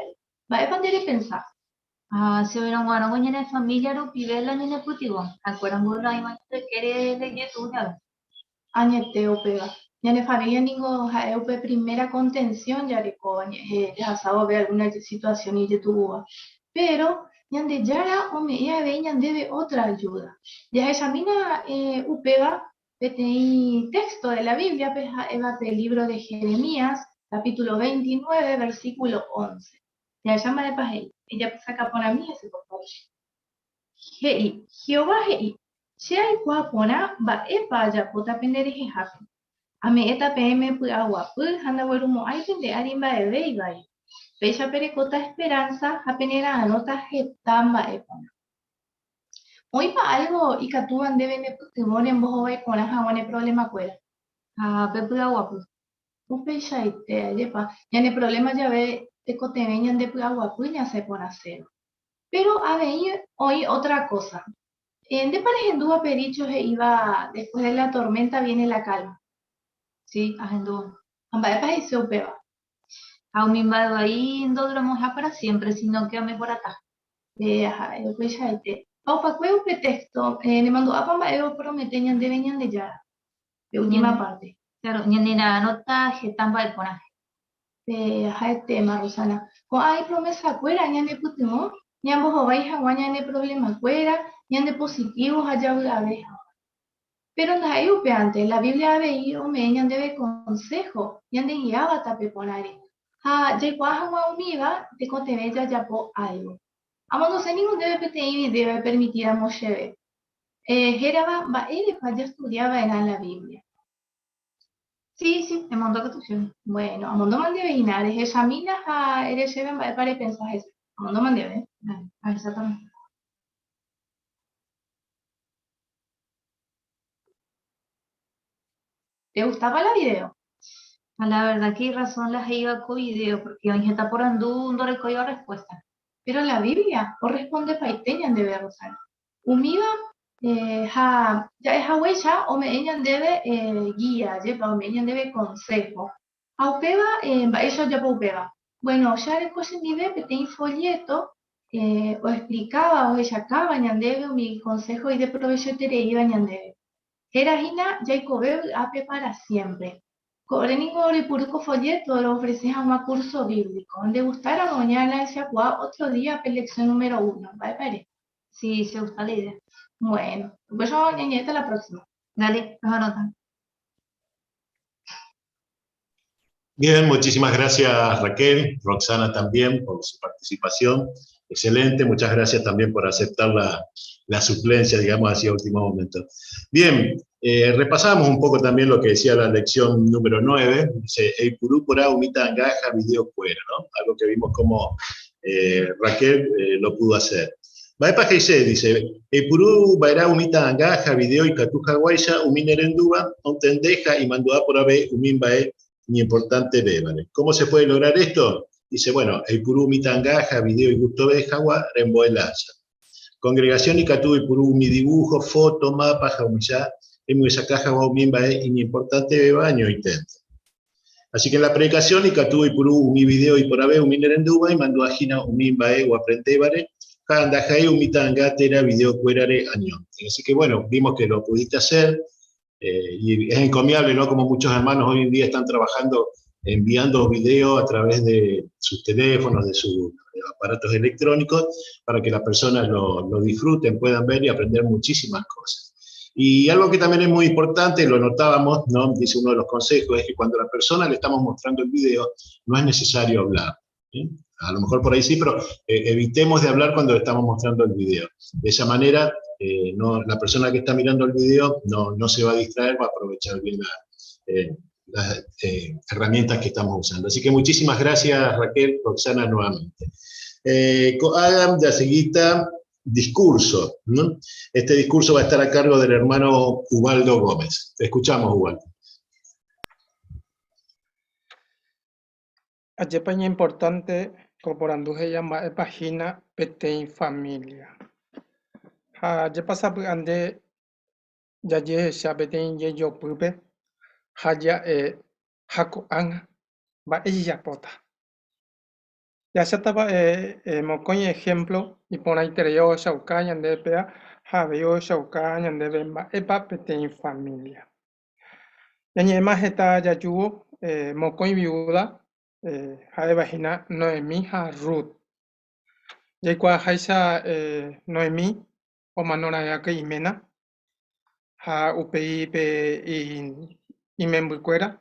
Vai pandere pensar. Se hubieran guardado en la familia, lo pide la niña putigo. Acuerdan por la imagen que quiere de tuya. Añete o pega. Ya en la familia ningo jaeupe primera contención ya rico ya sabe ver alguna situación y de tuvo. Pero ñande yara o me ya ve ñande debe otra ayuda. Ya examina upega petei texto de la Biblia pega el libro de Jeremías capítulo 29 versículo 11. Ya llama de pajei. Ella saca por mí ese por favor. Jehová hei. Si hay guapona va epa ya pota pendere jejape. Ame eta PM agua, anda guerumo, ay, tende arimba de veibai. Pecha perecota esperanza, apenera anota getamba epona. Hoy pa algo y catuban deben de putimón en bojo y con el problema cuela. Pepe agua, pues. Pecha y te lleva. Ya en el problema ya ve, te coteñan de agua, pues ya se pone a cero. Pero a ver, hoy otra cosa. De Parejendúa Pericho iba, después de la tormenta viene la calma. Sí, Ajendúa. Amba de país se upeba. A un invado ahí en dos ya para siempre, sino que ame por acá. Pues ya te. O pa cueu pretexto, le mandó a Pamba Evo prometeñan de venían de ya. De última parte. Claro, ni la nota getamba del ponaje. El tema, Rosana. Con hay promesa fuera, ni de putimo, ni ambos vais a guañar de problema fuera, ni de positivos allá a abeja. Pero no hay upeante, la Biblia había o me debe consejo, ni de guiaba tape ponare. Ya igual a univa, de contevella ya po algo. Amo no sé ningún debe PTI debe permitir a Moshe. Geraba, él ya estudiaba en la Biblia. Sí, me mandó que tuviera. Bueno, Amondo mandebe inares, examinas a eres lleven para pensar eso. Amondo mandebe. Exactamente. ¿Te gustaba la video? La verdad que hay razón las iba con video, porque hoy está por andundo recogió respuesta. Pero la Biblia corresponde paiteñan debe Rosana. Umiva ya es huella o me eñan debe guía, lleva o me eñan debe consejo. Aupeba, eso ya paupeba. Bueno, ya después en nivel que te folleto o explicaba o ella acaba ñandebe o mi consejo y de provecho te iba ñandebe. Era hina ya ape para siempre. Coreningo de puruco folleto lo ofreces a un curso bíblico. Donde gustara mañana ese otro día lección número 1. ¿Vale? Sí, se gusta la idea. Bueno, pues yo ñañeta la próxima. Dale, nos anotan. Bien, muchísimas gracias Raquel, Roxana también por su participación. Excelente, muchas gracias también por aceptar la suplencia, digamos, hacia último momento. Bien, repasamos un poco también lo que decía la lección número 9, dice, Eipurú porá umita angaja video fuera, ¿no? Algo que vimos como Raquel lo pudo hacer. Baepa Geise dice, Eipurú bairá umita angaja video y catuja guaya uminerenduba, ontendeja y manduá por ave uminbae ni importante bébale. ¿Cómo se puede lograr esto? Dice, bueno, Eipurú mitangaja, video y gusto bejagua, remboelaya. Congregación y catú y purú mi dibujo, foto, mapa, jaumillá, en esa caja guaumimba y mi importante bebaño intento. Así que en la predicación y catú y purú mi video y por ave un minerenduba y mandó a Gina un mimbae o aprendebare, jandajae un mitangatera video cuerare año. Así que bueno, vimos que lo pudiste hacer. Y es encomiable, ¿no? Como muchos hermanos hoy en día están trabajando, enviando video a través de sus teléfonos, de sus aparatos electrónicos, para que las personas lo disfruten, puedan ver y aprender muchísimas cosas. Y algo que también es muy importante, lo notábamos, ¿no? Dice uno de los consejos, es que cuando a la persona le estamos mostrando el video, no es necesario hablar. ¿Sí? A lo mejor por ahí sí, pero evitemos de hablar cuando le estamos mostrando el video. De esa manera, la persona que está mirando el video no se va a distraer, va a aprovechar bien las herramientas que estamos usando. Así que muchísimas gracias, Raquel, Roxana, nuevamente. Hagan de seguida discurso, ¿no? Este discurso va a estar a cargo del hermano Ubaldo Gómez. Te escuchamos, Ubaldo. Ayepaña importante corporanduje llama página PT familia. Ayepasa ande ya ye shabeten ye yo pupe haya hako an ba ella pota. Ya se estaba mocoy ejemplo y por ahí te yo shaucaña de pea habeo shaucaña de bemba epa PT familia. Ya ni más está ya yugo mocoy viuda Jade vagina Noemí ha Ruth. Yaikwa haisa Noemí o manora ya que imena ha upei pe y membuquera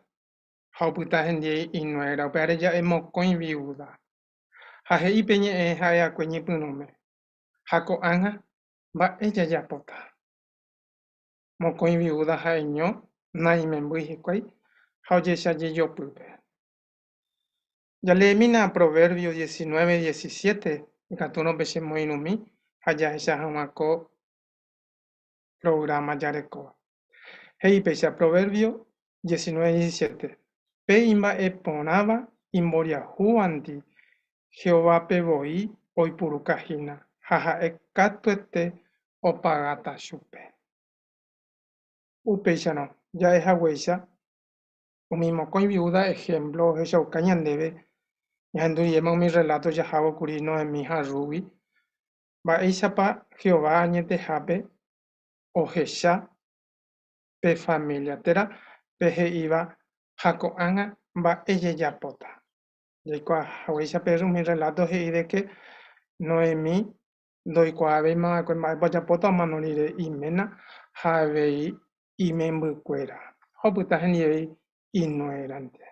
ha uputa gente y no era pero ya hemos con viuda. Ha he peñe ha ya cuñi punome. Ha ko anga va ella ya pota. Mo con viuda ha ño na y membuquei Jaoyesha Yeyopulpe. Ya leemina Proverbio 19:17. Gatuno Beshemo Inumi. Hayasha Hamako programa Yareko. Hei Pesha Proverbio 19:17. Pe imba eponaba imboria juanti. Jehová pevoi oipurukahina. Jaja ekatuete opagata chupe. Upesha no. Ya es agüeya. O mismo con viuda ejemplo ella ucañan debe. Yanduyema mi relato ya hago curino en mi harubi. Va pa Jehová añete jape. O jesha. Pe familia tera. Peje iba. Jaco anga. Va ella ya pota. Y cuando pero mi relato es de que Noemí doy cuave ma con ma vaya poto manolire imena have y membuquera. Hoputa genie ignorante.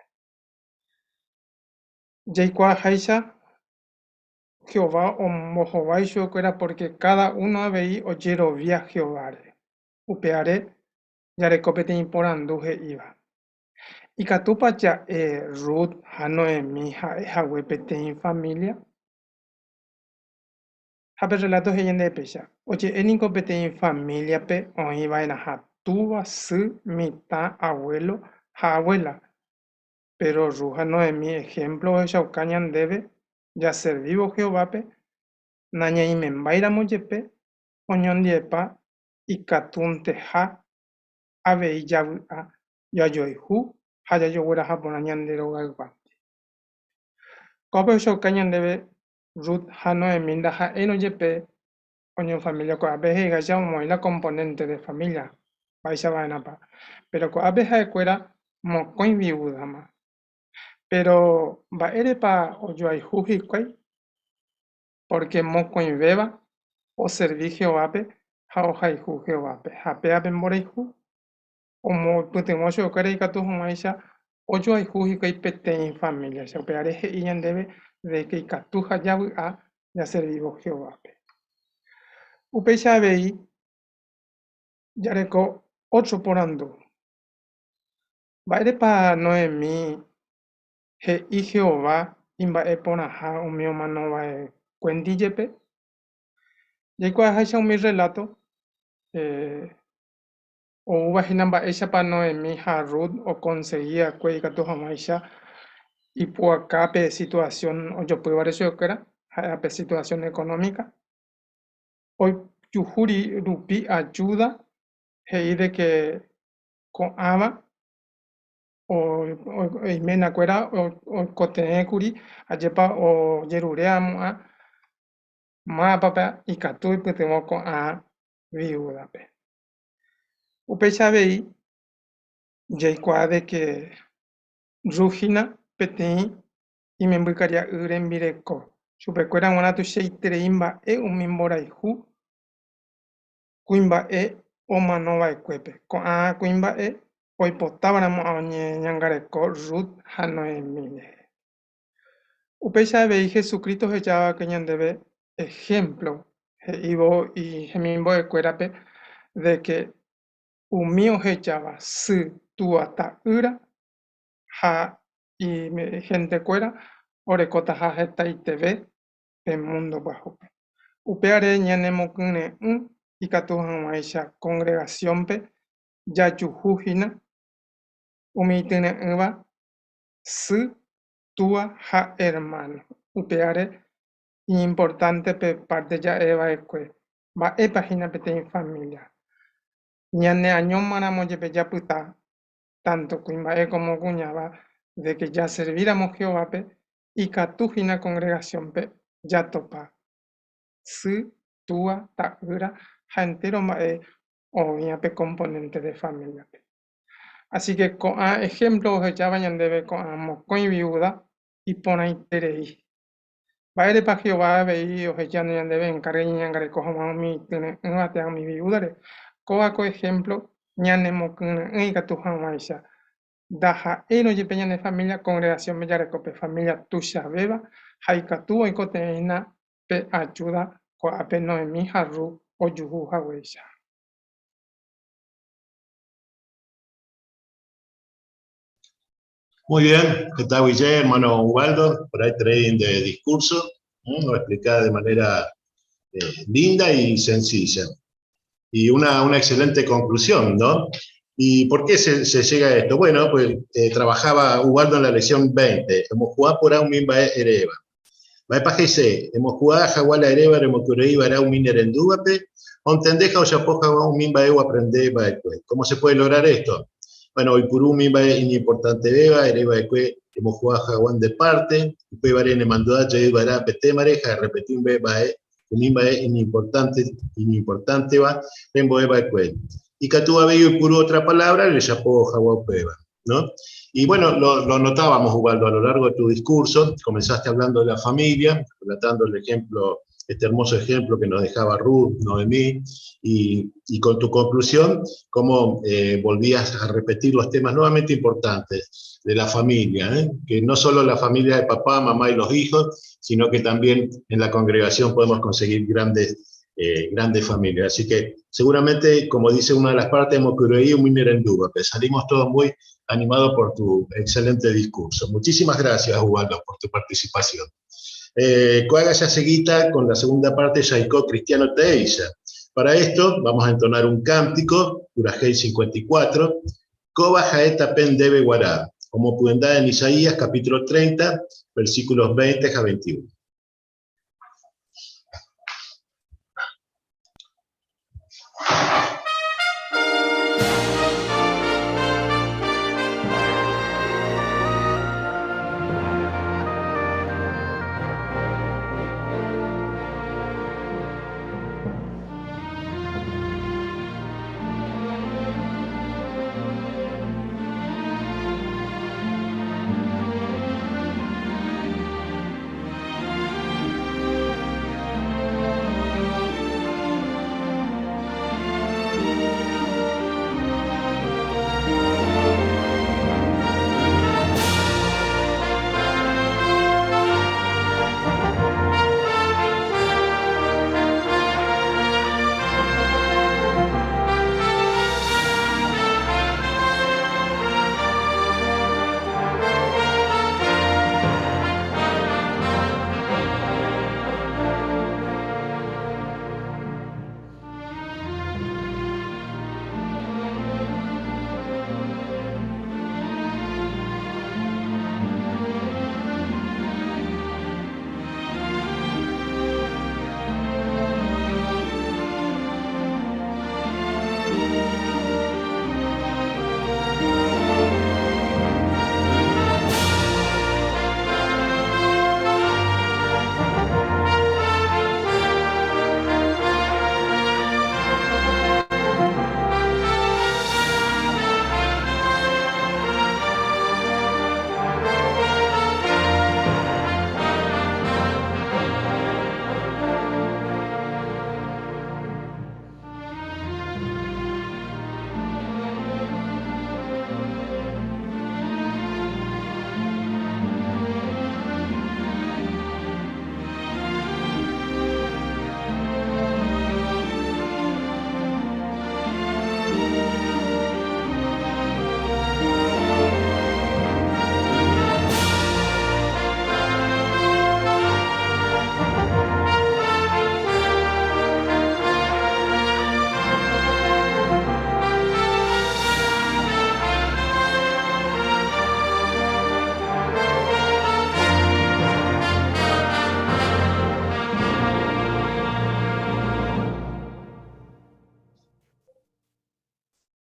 Jaikwa Haisha Jehová o Mohová y Shuquera porque cada uno veí oyero via Jehová. Upeare yarecopete imporanduje iba. Y catupa ya Ruth Hanoemi Hawepete en familia. Habe relatos de pesha. Oye, en incompetente en familia pe o iba en tuva su mitad abuelo abuela. Pero Ruja no es mi ejemplo de Shaucañan debe ya ser vivo Jehová pe naña y membaira moyepe oñon diepa y catunte ja ave ya ya yoihu haya yo huera japonañan de roga. Cope Shaucañan debe Ruth Hano en minda ja eno yepe Oño familia con abeja y ya la componente de familia. Vais a vaina. Pero con abeja de cuera mo coin viuda ma. Pero va ere pa o yo hay juji quay porque mo coin beba o servicio ape ha o hay juji o ape. Ape ape moreju o mo putemo yo quere y catu maisha o yo hay juji quay pete en familia. Se opeareje y en debe de que catuja ya a ya servicio Jehová. Upesha vei Yareko 8 por ando. Baile pa Noemí, he y Jehová, imba eponaja, un mío mano va cuendillepe. Y cuando hay un mi relato, o vaginamba ella pa Noemí, Harud, o conseguía cueca tu jamaisha, y por acá pe situación, o yo puedo ver eso que era, pe situación económica. Hoy, Yuhuri Rupi ayuda, he de que con ama. O imena cuera o cotené curi ayepa o yerureamo a ma papa y catu y petemo con a viuda pe. Upecha vei yeikua de que rugina petei y me embucaría uren vireko. Supecuera una tu sheitere imba e un mimbora ihu cuimba e o manova e cuepe. Con a cuimba e hoy potábamos a ñangareko Ruth Hanoemine. Upesha ve Jesucristo echaba que debe ejemplo ibo y gemimbo de cuerape de que umío echaba su tu hasta ura ja y gente cuera orecota ja jeta y tv en mundo bajo. Upeare ñanemo kune y catuja congregación pe ya chujujina umitene uva su tua ha hermano. Upeare importante pe parte ya eva esque. Va e página pete en familia. Ñane año manamo yepe ya puta. Tanto cuimba e como cuñaba de que ya serviramos Jehová pe y catujina congregación pe ya topa. Su tua ta ura ha entero ma e o pe componente de familia pe. Así que con ejemplo ya vayan debe con mocoin viuda y pona interés. Baile pa Jehová veí o ya no debe encargar y encargar como mi tiene un atea mi viudare. Coa co ejemplo ñane mokun y gatu hamaisha. Daja eno y peña de familia congregación me recope familia tuya beba. Haikatu y coteina pe ayuda co apeno en mi haru o yuhu haweisha. Muy bien, ¿qué tal, Guille, hermano Ubaldo? Por ahí trading de discurso, lo explicaba de manera linda y sencilla. Y una excelente conclusión, ¿no? ¿Y por qué se llega a esto? Bueno, pues trabajaba Ubaldo en la lección 20, hemos jugado por un mimba ereba. Va a pajecer, hemos jugado a jaguala ereba, hemos curado un miner en dúbape, ontendeja o yapoja un mimba ewa aprender va. ¿Cómo se puede lograr esto? Bueno, hoy por un mimba es importante beba, ereba de hemos jugado a jaguán de parte, después varene mandó a llevar vará pete mareja, repetir un beba un mimba es importante va, en boeba de y Catúa Bello y puro otra palabra, le yapó jaguán peba, ¿no? Y bueno, lo notábamos, Ubaldo, a lo largo de tu discurso. Comenzaste hablando de la familia, relatando el ejemplo, este hermoso ejemplo que nos dejaba Ruth, Noemí, y con tu conclusión, cómo volvías a repetir los temas nuevamente importantes de la familia, que no solo la familia de papá, mamá y los hijos, sino que también en la congregación podemos conseguir grandes familias. Así que seguramente, como dice una de las partes, hemos creído muy merendúa, pero salimos todos muy animados por tu excelente discurso. Muchísimas gracias, Ubaldo, por tu participación. Coaga ya seguita con la segunda parte, Yaicó Cristiano Teisa. Para esto vamos a entonar un cántico, Urajei 54, Coba Jaeta Pen Debe Guará, como pueden dar en Isaías capítulo 30, versículos 20 a 21.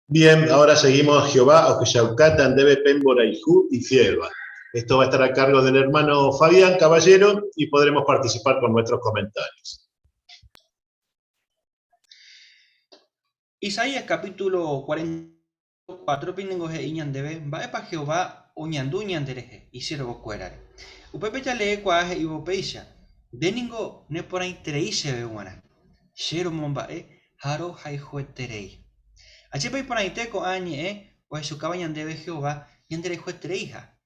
Bien, ahora seguimos Jehová, Oqueyaucatan, Debe Pémbora y Fielba. Esto va a estar a cargo del hermano Fabián Caballero y podremos participar con nuestros comentarios. Isaías capítulo 44, pinengo he iñan debe, va pa Jehová, oñandu ñandereje, y siervo cuerare. Upepe ya lee cuaje y bopeisha, deningo ne por ahí treise beguana, shero mombae, haro haijueterei. Achepai por ahí teco añe, o su cabañan debe Jehová, ñanderejuetereija.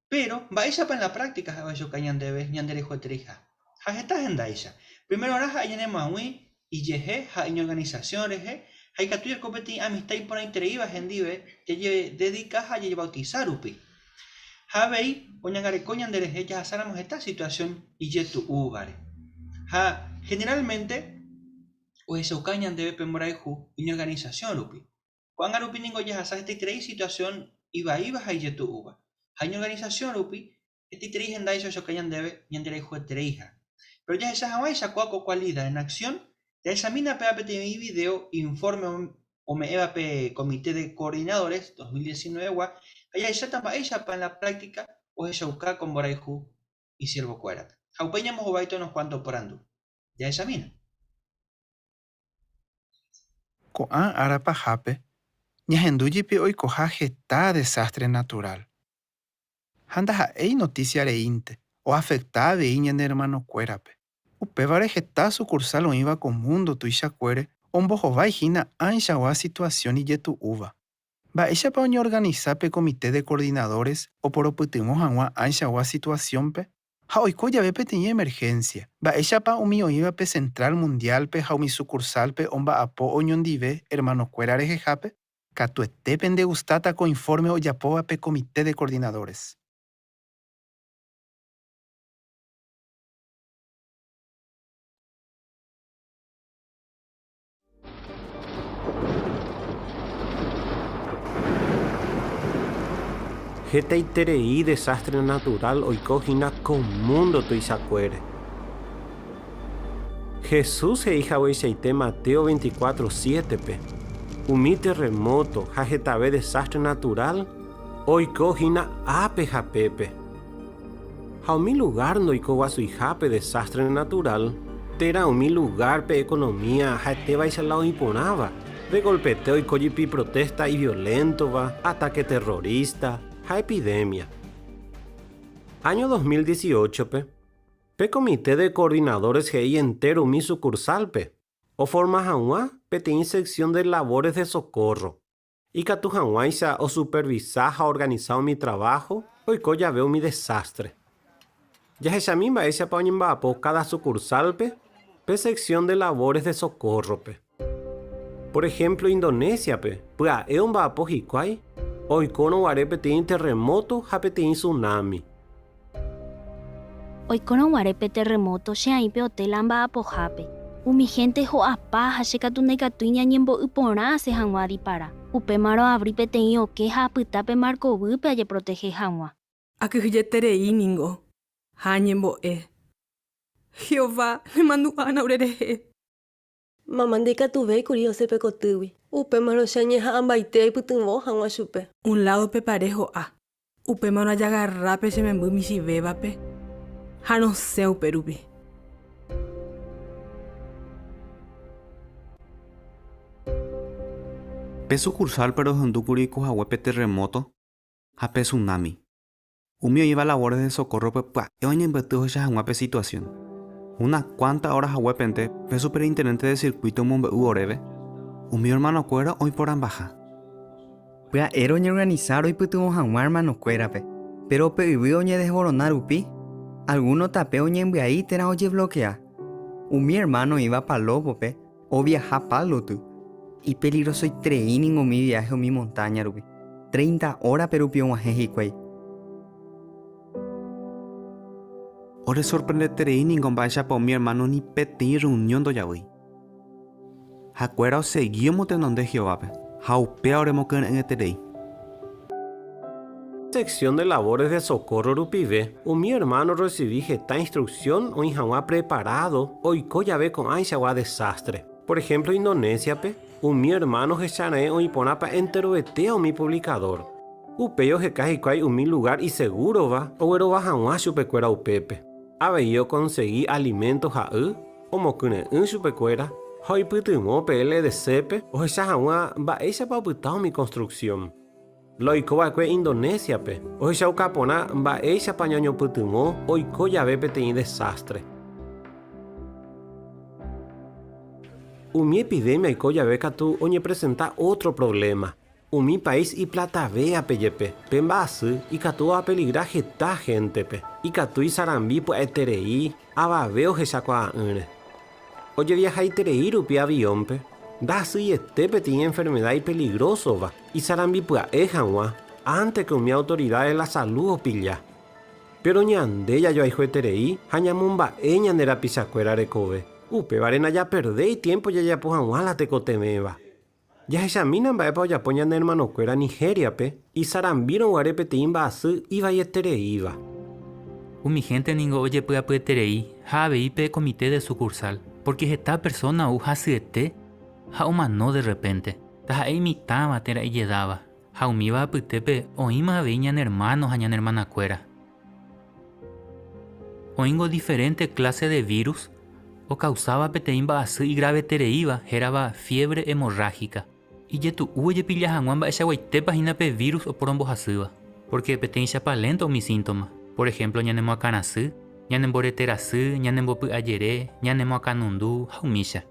Pero, va esa pa en la práctica, o su cañan debe, ñanderejuetereija. Jajetas en daisa. Primero, raja añane maui, y yeje, ha en organizaciones, hay que tuyar competir amistad y por ahí treíba, gendive, que dedica a bautizar upi. Habei, oñangareko ñanderehe jahasáramo esta situación ijetúvare. Generalmente, ohechauka ñandéve pe mborayhu iñorganización rupi. Ko'ág̃a rupi ningo jahasa hetaiterei situación ivaíva ha ijetúva. Ha iñorganización rupi hetaiterei hendáicha ohechauka ñandéve ñanderejuetereiha. Pero jahecha hag̃uáicha ko cualidad en acción, jahesamína pe peteĩ video informe ome'ẽva pe Comité de Coordinadores 2019 jahecháta mba'éichapa en la práctica ohechauka ko mborayhu isiervokuérape. Ha upéi ñamohováite unos cuantos porandu. Jahesamína. Ko'ã ára pahápe ñahendújepi oikoha heta desastre natural. Ha ndaha'éi noticia reínte oafecta avei ñane hermanokuérape. Upévare heta sucursal oĩva ko mundo tuichakuére ombohovaihína áichagua situación ijetu'úva. Mba'éichapa oñeorganiza pe Comité de Coordinadores oporopytyvõ hag̃ua áichagua situaciónpe ha oiko jave peteĩ emergencia. Mba'éichapa umi oĩva pe Central Mundialpe ha umi sucursalpe omba'apo oñondive hermanokuéra rehehápe katuetépe ndegustáta ko informe ojapóva pe Comité de Coordinadores. Hetaiterei desastre natural oikohína ko mundo tuichakuére. Jesús he'ihagueichaite Mateo 24:7pe. Umi terremoto ha hetave desastre natural oikohína ápe ha pépe. Ha umi lugar noiko guasuihápe desastre natural térã umi lugar pe economía ha etévaicha oiporãva. De golpeteo oikójepi protesta y violentova, ataque terrorista, ha epidemia. Año 2018 pe Comité de Coordinadores GI entero mi sucursalpe o forma hag̃ua peteĩ sección de labores de socorro. Y katu hag̃uáicha o supervisa ha organizado mi trabajo oiko jave mi desastre. Jahechami mba'éichapa oñemba'apo cada sucursalpe pe sección de labores de socorrope. Por ejemplo, Indonesiape pya'e omba'apo hikuái oikórõguare peteĩ terremoto ha peteĩ tsunami. Oikórõguare pe terremoto che aĩpe hotel mba'apohápe. Umi gente ho'apa ha chekatu ndaikatúi ñañembo'yporã ase hag̃ua dipara. Upémarõ abrí peteĩ oke ha apyta pe marcovýpe ajeproteje hag̃ua. Akyhyjeterei ningo ha añembo'e. Jehová nemandu'ána orerehe. Mamá ndaikatuvéikuri osẽ pe kotýgui. Upémarõ che añeha'ãmbaite aipytyvõ hag̃ua chupe. Un lado pe pare ho'a. Upémarõ ajagarrápe che memby michivévape. Ha nosẽ upérupi. Pe sucursal pero hondúkuri kohaguépe terremoto ha pe tsunami. Umi oĩva labores de socorro pe pya'e oñembyty ohechahag̃uápe situación. Unas cuantas horas aguapente pe superintendente de circuito mombe'u oréve umi hermanokuéra oiporãmbaha. Pya'ére oñeorganizar oipytyvõ hag̃ua hermanokuérape, pero pe'yvy oñedesborona rupi, alguno tape oñembyai térã ojebloquea. Umi hermano iba palópope o viaja paloty. Y peligrosoiterei ningo mi viaje omi montaña rupi. 30 horas perupi og̃uahẽ hikuái. Ore sorprendeterei ningo mba'éichapa mi hermano ni peteĩ reunión ndojavýi. Hakuéra oseguímo tenonde Jehovápe ha upéva oremokyre'ẽterei. Sección de labores de socorro rupive, mi hermano recibí esta instrucción o hag̃ua preparado oiko jave ko'áichagua desastre. Por ejemplo, Indonesia-pe, mi hermano hecharẽ oiporãpa enterovetéa mi publicador. Upéi oheka hikuái umi lugar insegurova oguerova hag̃ua chupekuéra upépe. Avei conseguí alimentos ha'y, omokyrẽ'ỹ chupekuéra, ha oipytyvõ pe LDC-pe ohecha hag̃ua mba'éichapa opyta mi construcción. Loikova'ekue Indonesia-pe ohechauka porã mba'éichapa ñañopytyvõ oiko jave peteĩ desastre. Umi epidemia oiko jave katu oñepresenta otro problema. Umi país iplatavea pejepe, pe mba'asy ikatu apeligra heta gentepe. Ikatu isarambi pya'eterei avave ohechakuaa'ỹre. Ojeviahaiterei rupi aviónpe, ndahasýiete peteĩ enfermedad peligrosova isarambi pya'e hag̃ua antes que mi autoridad de la salud pilla. Pero ñande ya yo hijo eterei, hañamumba eña nera pisacuera recobe. Upe varena ya perdei tiempo ya pujan wala te cotemeba. Ya examinan va epa ya poñan hermano cuera Nigeria pe y sarambiron guarepe te imba asu iba y eterei iba. Mi gente ningo oye puya pueterei, ha veipe comité de sucursal, porque esta persona uja siete, ha humano de repente, ta ha imitaba tera y llegaba, ha umiba putepe oima veñan hermanos hañan hermana cuera. Oingo diferente clase de virus, o causaba peteimba asu y grave tereiva, geraba fiebre hemorrágica. Y yetu uye pillas anguamba esa guaitepa pe virus o porombo asuba, porque petein chapalento mi síntoma. Por ejemplo, ñanemo akanasú, ñanembo reterasú, ñanembo pu ayere, ñanemo akanundu, haumisha.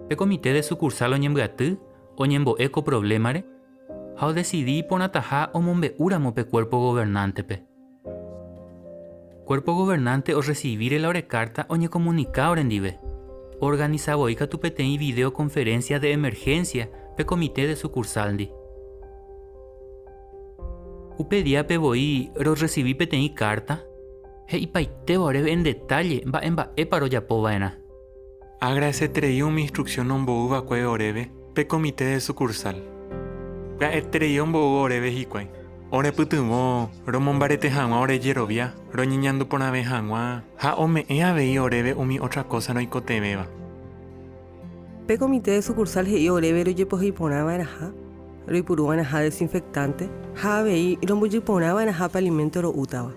Pe comité de sucursal oñembeatú, oñembo eco problemare, hao decidí ponataja o mombe uramo pe cuerpo gobernante pe. Cuerpo gobernante o recibir el carta oñe comunicado rendive. Organizabo ica tu petei videoconferencia de emergencia pe comité de sucursal di. Upedia pe voy ro recibí petei carta. He ipaite oreve en detalle va en paro ya povaena. Agradeceré mi instrucción on bouva cue oreve pe comité de sucursal. Ya eterei on bou oreve hiquai. Ore putumo, romombarete hangua ore yerovia, roñiñando por ave hangua, ha ome avei oreve umi otra cosa no icotebeba. Pe comité de sucursal he oreve royepojiponaba en ajá, roipurúa en ajá desinfectante, ha avei romboyiponaba en ajá pa alimento ro utaba.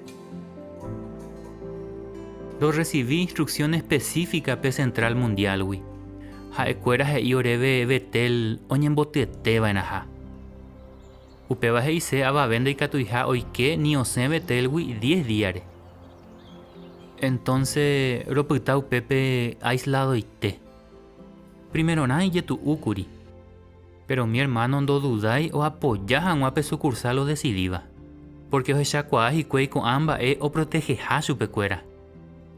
Lo recibí instrucción específica pe Central Mundial, wi. Ha ecuera he oreve betel oñemboteteba en ajá. Upeba heise aba vende y catuija oike ni ose betelwi 10 días. Entonces, roputa upepe aislado ite. Primero nada y tu ukuri. Pero mi hermano no dudai o apoya a un sucursal o decidida. Porque o echacuá y cuei con amba o protege a su pecuera.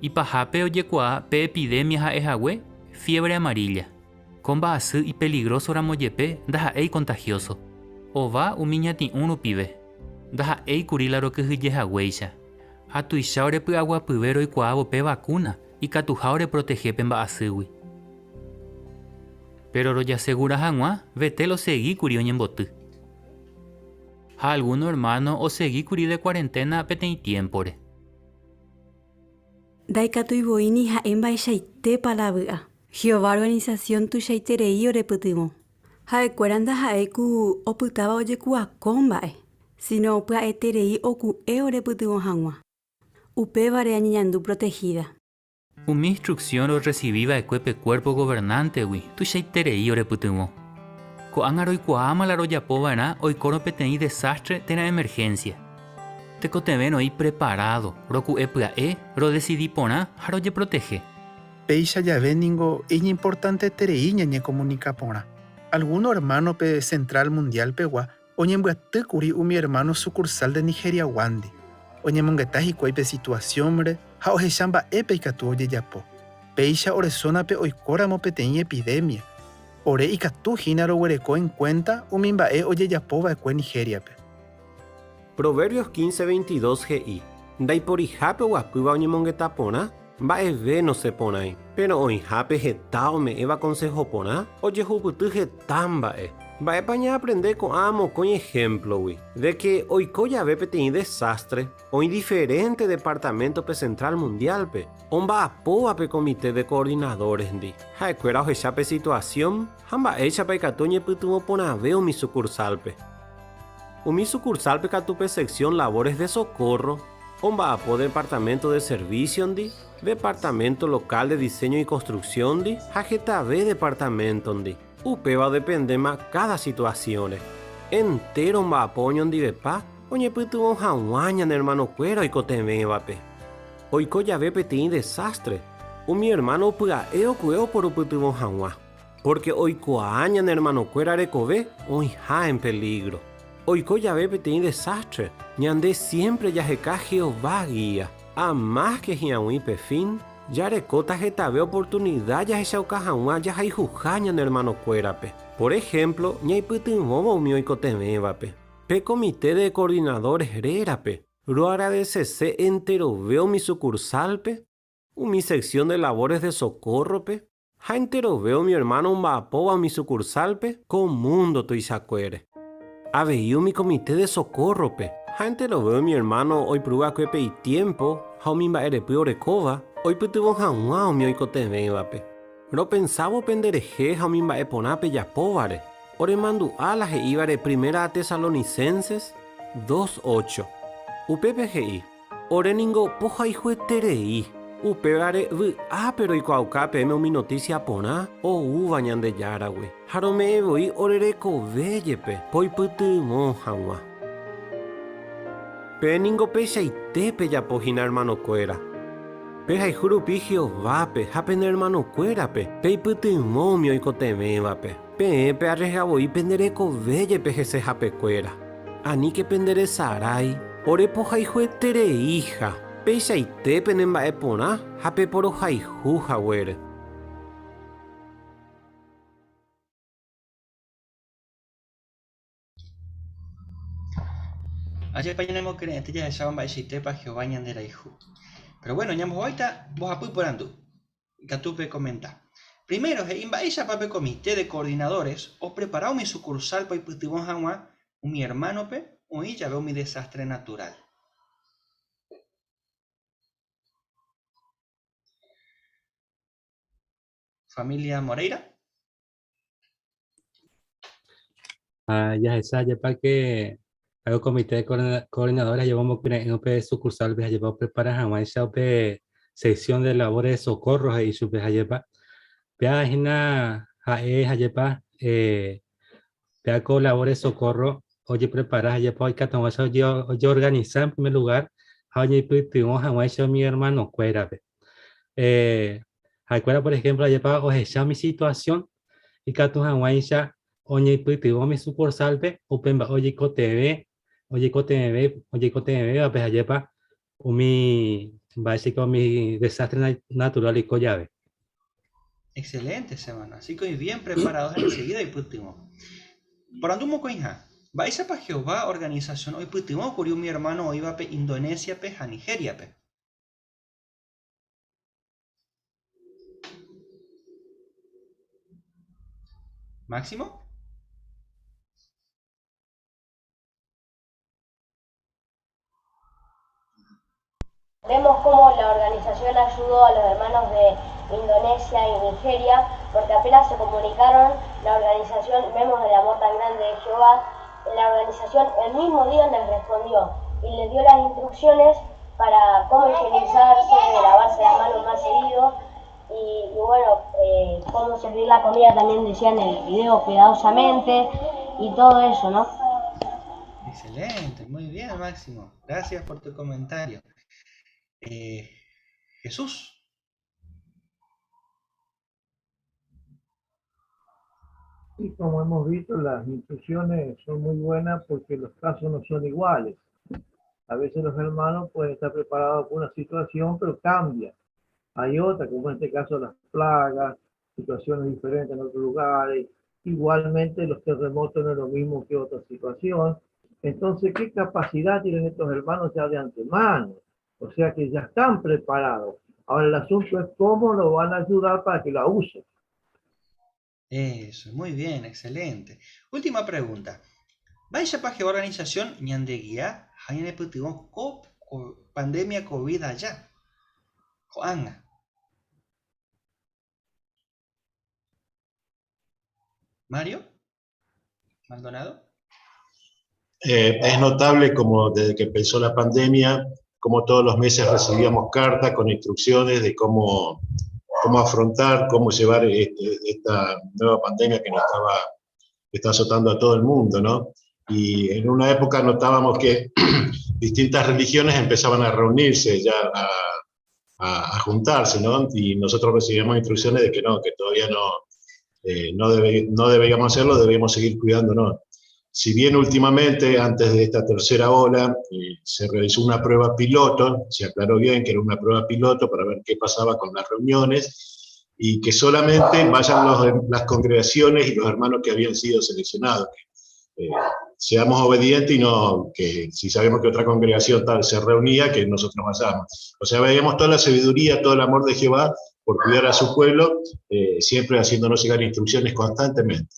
Y pajape o yecuá pe epidemia a ejagüe, fiebre amarilla. Comba asu y peligroso ramoyepe da ei contagioso. O va umiña ti uno pibe. Daja ei curila ro que hyeja hueisha. A tu ishaure pu agua pubero y cuavo pe vacuna y catujaure protege pemba asui. Pero ro ya segura hangua, vete lo seguí curio ñembotu. A alguno hermano o seguí curi de cuarentena peten tiempore. Daikatu y boini ja emba shaite palabra. Jehová organización tu shaiterei ore putimo. Hae cuaranda haeku oputaba oye kuakombae, sino opua eterei oku eore putimo hangua. Upe vare añandu protegida. Mi instrucción o recibida de cuerpo gobernante, wi, tu shaiterei ore putimo. Ko angaro y kuama la roya povana, hoy coro peteni desastre tena emergencia. Te cotemeno ahí preparado, roku epua ro decidí pona, haroye protege. Peisha ya veningo, es importante terei ñañe comunica pona. Alguno hermano pe Central Mundial pegua, oñembuate curi mi hermano sucursal de Nigeria Wandi. Oñemongetaji cuaipe situación mre, ha ojechamba epe ikatu oye yapo. Peisha oresona pe oikóramo peteĩ epidemia. Ore ikatu hinaro huereco en cuenta umimbae oye yapova ecue Nigeria pe. Proverbios 15:22 GI. Daiporijape guapyva oñemongetapona. Mba'eve no se ponai, pero oihápe hetãme eva consejo pona, ojehupyty heta mba'e. Mba'épa ña aprender ko'ámo con ejemplo, de que oiko jave peteĩ desastre, o indiferente departamento pe Central Mundial pe, omba'apóva pe comité de coordinadores ndi. Ha'ekuéra ohechápe situación, ha mba'éichapa ikatu ñepytyvõ porãve umi sucursal pe. Umi sucursal pe katu pe sección labores de socorro, omba'apó departamento de servicio ndi, departamento local de diseño y construcción di, hagetave departamento ndi. Upeva depende más cada situación. Entero mba'apóño ndi bepa, oñepytyvõ hag̃uáña hermano cuero y cotemévape. Oiko jave peteĩ desastre. Mi hermano opya'e okueo por upytyvõ hag̃ua. Porque oikuaaña hermano cuera rekove, oihã en peligro. Oiko jave peteĩ desastre. Ñande siempre yaheka Jehová guía. A más que hiãguĩ fin, ya recota hetave oportunidad yahechauka hag̃ua jahaijuha ñane hermano cuérape. Por ejemplo, ñaipytyvõva umi oikotemévape. Pe comité de coordinadores rerape. Ro agradecese entero veo mi sucursal pe. Mi sección de labores de socorro pe. Ja entero veo mi hermano Mbapo a mi sucursal pe. Con mundo tu isacuere. Aveio mi comité de socorro pe. Ja entero veo mi hermano hoy prueba que pe y tiempo. Ja mi mbaere pio recova. Hoy putuvo jaunao mi oicoteveva pe. Ro pensabo pendereje ja mi mbae ponape ya povare. Ore mandu alas e ibare primera a Tesalonicenses 2:8. UPPGI. Ore ningo poja hijo eterei. Upegare vu pero y cuaucape me mi noticia pona o bañan de yaragüe. Jarome voy orereco vellepe. Poi putumo jaua. Pe ningo pecha y tepe ya pojina hermano cuera. Pe hay jurupigio vape, hapen hermano cuerape. Pe putumo mi oicotemevape. Pe arriesgabo y pendereco vellepe jese jape cuera. Ani que pendere sarai. Ore poja hijo etere hija. Pecha y tepen en baepona. Hape poro jaihu jawere. Ayer pañanemo creyente ya echaban baixite para Jehová ñandera hijo. Pero bueno, ñamos ahorita vos apoy por andu. Catupe comenta. Primero, en Baisha pape comité de coordinadores, os preparado mi sucursal para imputibón jamás, mi hermano pe, o ya veo mi desastre natural. Familia Moreira. Ya esa ya para que hago comité de coordinadores llevamos en sucursal de llevar preparar jamás esa sección de labores de socorro y su bejayepa viajina hayepa vea con labores de socorro oye preparar hayepa hoy catamos yo organizar en primer lugar oye tuvimos jamás mi hermano cuera acuerda por ejemplo hayepa o esa mi situación y catamos jamás ya oye tuvimos mi sucursal open oye TV oye TV a hayepa mi básico mi desastre natural y collave. Excelente semana, así que bien preparados enseguida y putimo. Por andumo coinja, vais a pa Jehová organización hoy putimo ocurrió mi hermano iba pe Indonesia pe a Nigeria pe. Máximo. Vemos cómo la organización ayudó a los hermanos de Indonesia y Nigeria, porque apenas se comunicaron, la organización, vemos el amor tan grande de Jehová, la organización el mismo día les respondió y les dio las instrucciones para cómo higienizarse, lavarse las manos más seguido y bueno, cómo servir la comida también decían en el video cuidadosamente y todo eso, ¿no? Excelente, muy bien Máximo, gracias por tu comentario. Jesús. Y como hemos visto, las instrucciones son muy buenas porque los casos no son iguales. A veces los hermanos pueden estar preparados por una situación, pero cambia. Hay otra, como en este caso las plagas, situaciones diferentes en otros lugares. Igualmente los terremotos no es lo mismo que otra situación. Entonces, ¿qué capacidad tienen estos hermanos ya de antemano? O sea que ya están preparados. Ahora el asunto es cómo lo van a ayudar para que la usen. Eso, muy bien, excelente. Última pregunta. ¿Vais para qué organización ñandeguía hayane putivón pandemia COVID allá? Joana. Mario Maldonado. Es notable como desde que empezó la pandemia, como todos los meses recibíamos cartas con instrucciones de cómo afrontar, cómo llevar esta nueva pandemia que está azotando a todo el mundo, ¿no? Y en una época notábamos que distintas religiones empezaban a reunirse, ya a juntarse, ¿no? Y nosotros recibíamos instrucciones de que no, que todavía no debíamos hacerlo, debíamos seguir cuidándonos. Si bien últimamente, antes de esta tercera ola, se realizó una prueba piloto, se aclaró bien que era una prueba piloto para ver qué pasaba con las reuniones, y que solamente vayan las congregaciones y los hermanos que habían sido seleccionados. seamos obedientes y no que si sabemos que otra congregación tal se reunía, que nosotros vayamos. O sea, veíamos toda la sabiduría, todo el amor de Jehová por cuidar a su pueblo, siempre haciéndonos llegar instrucciones constantemente.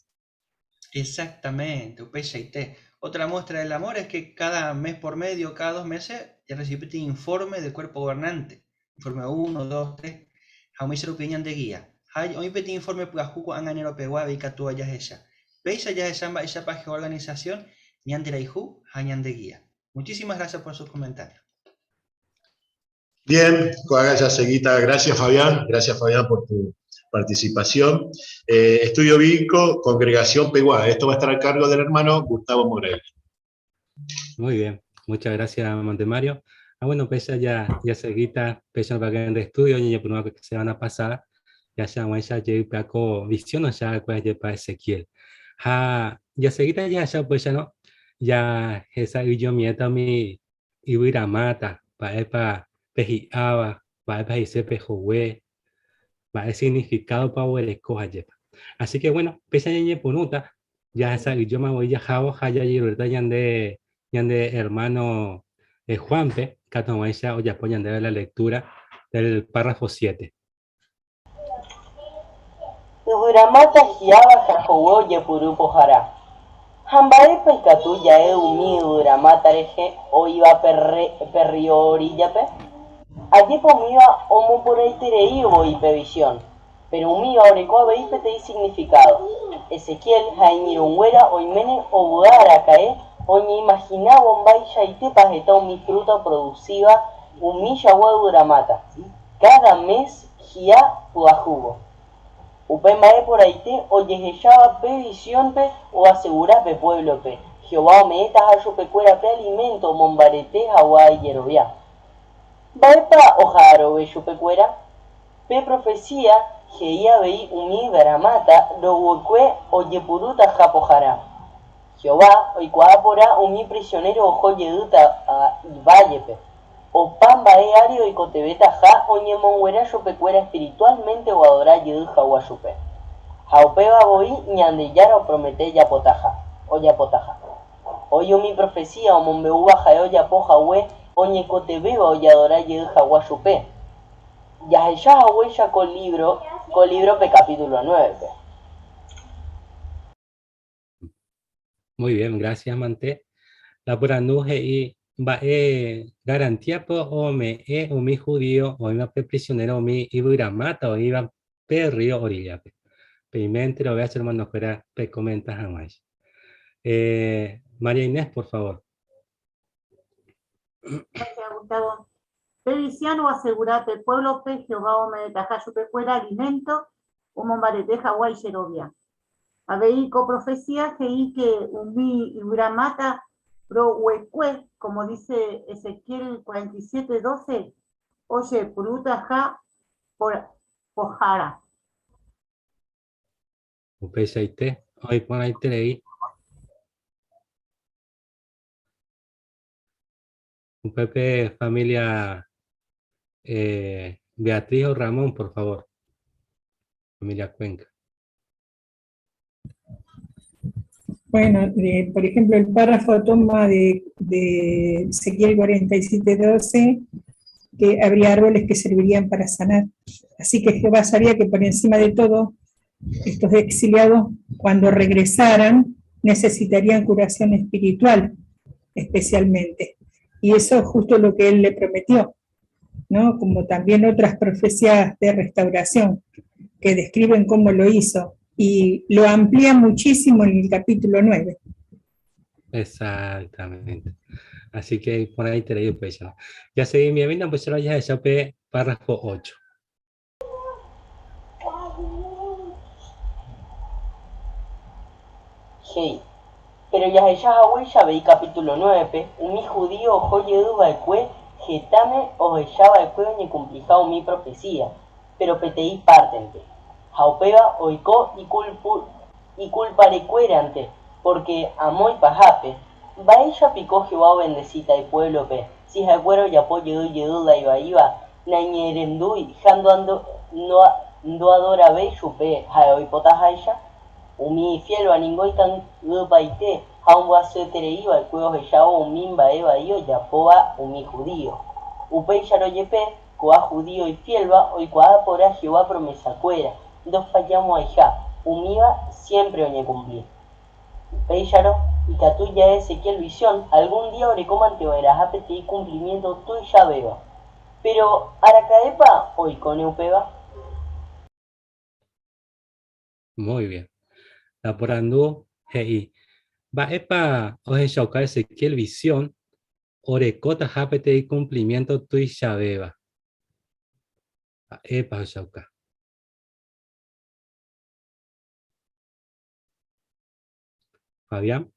Exactamente, Upeshaite. Otra muestra del amor es que cada mes por medio, cada 2 meses, ya recibiste informe del cuerpo gobernante. Informe 1, 2, 3. Jaumí se lo opinión de guía. Hoy pedí informe para jugo anganero pegua y catua ya ella. Veis ya esa esa página organización, ñandera y ju, hañan de guía. Muchísimas gracias por sus comentarios. Bien, ya seguita. Gracias Fabián por tu participación. Estudio Bíblico, Congregación Peguá. Esto va a estar a cargo del hermano Gustavo Morel. Muy bien, muchas gracias Montemario. Bueno, pues ya seguita, pues el bagán de estudio, y por una que se van a pasar, ya llegué con visión, ya pues ya para Ezequiel. Ya seguita ya pues ya no, ya esa yo mieta mi ibira mata, para pejiaba, para ese pejowe, para el significado para el escoja. Así que bueno, pese a ñe ponuta, ya esa yo me voy a jabo, ya y ahorita ya de hermano Juanpe, Catomaisha, o ya apoyan de la lectura del párrafo 7. Uramata hiaba jajowo yepuru pohara. Hambae paikatu ya umi uramata reje o iba perriori yape. Allí pomiva omo por ahí terei o visión. Pero umiva oreco veis pete significado. Ezequiel jainirunguera o imene o budara cae. Oñe imagina bombay shaite pajeta mi fruta produciva humilla uramata. Cada mes gia puajugo. Upemae por aite oye hechaba petición pe o asegura pe pueblo pe. Jehová me eta hayo pe cuera pe alimento mombarete hawa y yerobia. Baepa ojaro bello pe cuera. Pe profecía geia vei umi veramata lo huecue oye puruta japojara. Jehová oikuapora umi prisionero ojo yeduta a Ivayepe. O pamba ario y cotebeta ja oñemonguera yopecuera espiritualmente o adora yedu jaguayupe. Jaupeba boi ñandeyara o promete yapotaja. O yapotaja. Oyo mi profecía o mombeuba jaeo yapoja we oñe cotebeba o yadora yedu jaguayupe. Ya ella huella con libro pe capítulo 9 pe. Muy bien, gracias Mante. La buranuje y va garantía por o mi judío o mi prisionero o mi iburamata o iba perrio orilla. Pimente lo voy a hacer hermano fuera pe comenta jamás. María Inés, por favor. Gracias, Gustavo. Previsión o asegurate el pueblo pe Jehová o me detaja su pecuera alimento o mombarete Hawái Xerovia. Abeico profecía que umi iburamata pro huecue, como dice Ezequiel 47:12, oye puruta ja por pojara. Upesaite, hoy por ahí tenéis. Un Pepe, familia Beatriz o Ramón, por favor. Familia Cuenca. Bueno, por ejemplo, el párrafo toma de Ezequiel 47:12, que habría árboles que servirían para sanar. Así que Jehová sabía que por encima de todo, estos exiliados, cuando regresaran, necesitarían curación espiritual, especialmente. Y eso es justo lo que él le prometió, ¿no? Como también otras profecías de restauración que describen cómo lo hizo. Y lo amplía muchísimo en el capítulo 9. Exactamente. Así que por ahí te leí pues ya. Ya seguí mi vida, pues ya de párrafo 8. Hey, pero ya veí capítulo 9, un mi judío joye duba ecue, getame o echaba ecue ni complicado mi profecía, pero peteí partente. Jaupeba oiko y culparecuerante, porque amoy pajape, va ella picó Jehová bendecita el pueblo pe, si jacuero ya po yedu la iba, nañerendui, jando no adora be chupe, jaoy potaja ella, umi fiel ningoitan baite, haumwa setereiva, el cuego hellao umimba eva io, yapoba umi judío. Upei yaroyepe, coa judío y fielva, hoy coada por Jehová promesa cuera. Dos fallamos allá, umiva siempre oñe cumplir. Upei yaro, y catuya Ezequiel visión, algún día orecoman te verás a pedir cumplimiento tú y ya beba. Pero, aracaepa, hoy con eupeba. Muy bien. La porandu hei. Va epa oje shauka Ezequiel visión. Orecota japete y cumplimiento tu y shabeba. Va epa shauka. Fabián.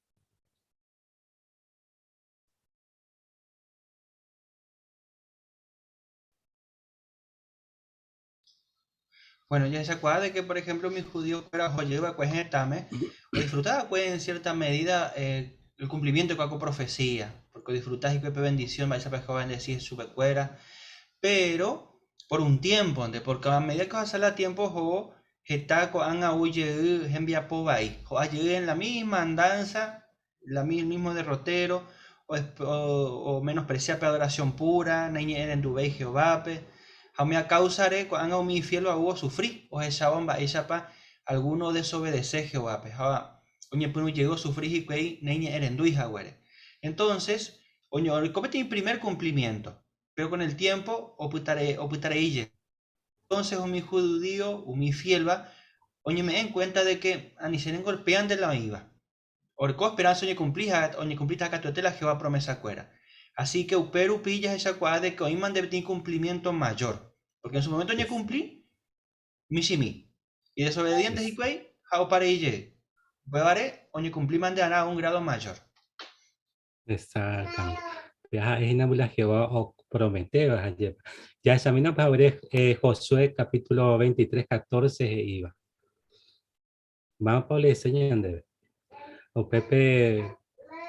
Bueno, ya se acuerda de que, por ejemplo, mi judío era joyeva, pues o disfrutaba, pues, en cierta medida el cumplimiento con la profecía, porque disfrutas y que bendición, vais a pescar bendecir su becuera, pero por un tiempo, porque a medida que va a salir tiempo, jo, getaco han huye envía pobai, jo allí en la misma andanza, el mismo derrotero, o menospreciar la adoración pura, ni en tu Jehová, Jamia causare cuando mi fiel hubo sufrir o esa bomba esa pa alguno desobedece Jehová pejaba oye pues llegó a sufrir y que niña erendui jaguare. Entonces oye comete mi primer cumplimiento pero con el tiempo oputaré ille. Entonces mi judío o mi fiel va oye me en cuenta de que a ni se golpean de la iba orco esperanza oye cumplija acá tutela Jehová promesa cuera. Así que Uperu pilla esa cuadra de que hoy man debe tener cumplimiento mayor. Porque en su momento ya cumplí, mi. Y desobedientes y que, jao para ille. Puede oye cumplí man de a un grado mayor. Exactamente. Ya es una Jehová o Prometeo. Ya examina para ver Josué capítulo 23, 14 iba. Vamos a leer enseñando. O Pepe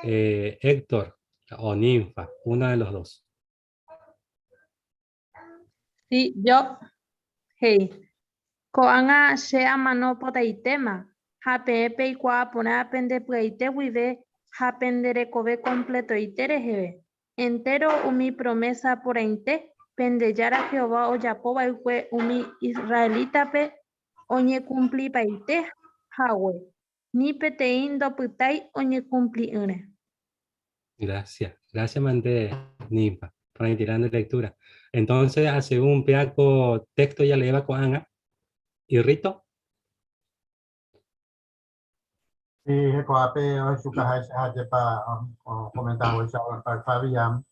Héctor o Ninfa, uno de los dos. Sí, yo, hey, koanga sea mano potaitema, hapepe y kwa pona pende pueite wive, hapendere kobe completo itere hebe. Entero umi promesa por einte, pendeyara Jehová o yapoba y umi israelita pe, oñe cumpli paite, hawe. Ni petein do putai oñe cumpli une. Gracias. Gracias, Mante Nimpa, por retirando lectura. Entonces, hace un pedazo texto ya le va con Ana. ¿Y Rito? Sí, Joape, hoy su caja para comentar hoy para Fabián.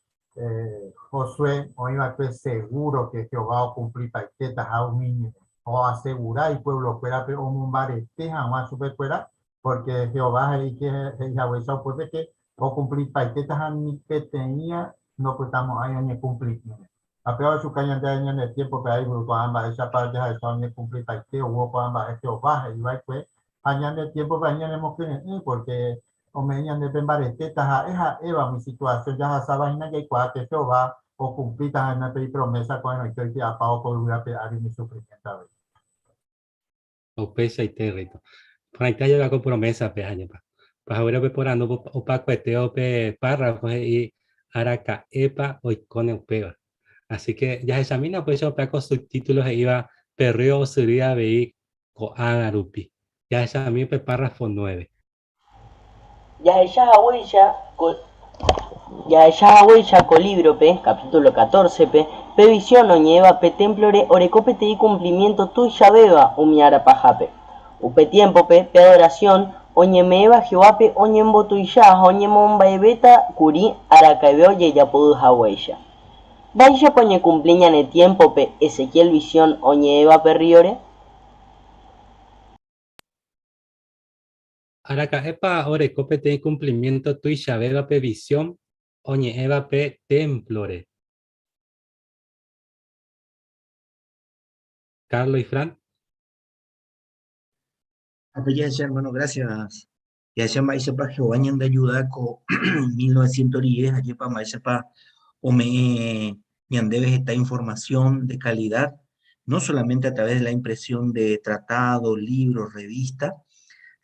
Josué, hoy va a ser seguro que Jehová va a cumplir paquetas a un niño. O asegurar el pueblo fuera, pero un barete jamás super fuera, porque Jehová es que Yahweh puede que o cumplir paquetas a mi que tenía, no pues estamos ahí en el cumplir. A peor su caña de año en el tiempo que hay, cuando ambas esa parte de eso en el cumplir paquetas, hubo cuando ambas Jehová, y va pues, añade tiempo para añadir porque o me añade pembaretetas a eva mi situación ya sabes que cuate Jehová o cumplita en la promesa con el que ya pago por una pear mi sufrimiento. O pesa y territo. Por ahí te llega con promesa peaña pa. Pues ahora ve por ando o pa cueteo pe párrafos y araca epa o icone upeva. Así que ya examina pues yo con subtítulos e iba perreo sería veí co agarupi. Ya esa a mí párrafo 9. Ya ella huella colibro pe, capítulo 14 pe, pe visión oñeva pe templore orecope te di cumplimiento tu ya beba umiara pajape. Upe tiempo pe adoración oñemeva Jehová pe oñembo tu ya oñemomba ebeta curi aracaebeo ye ya pudu huella. Vaya poñe cumpliña en el tiempo pe Ezequiel visión oñeva perriore. Araca epa orecope te cumplimiento tu ya beba pe visión oñe eva pe templore. Carlos y Fran. Ya, hermano, gracias. Ya se me dice para Jehová de ayuda con 1910, allí para me para o me debes esta información de calidad, no solamente a través de la impresión de tratados, libros, revistas,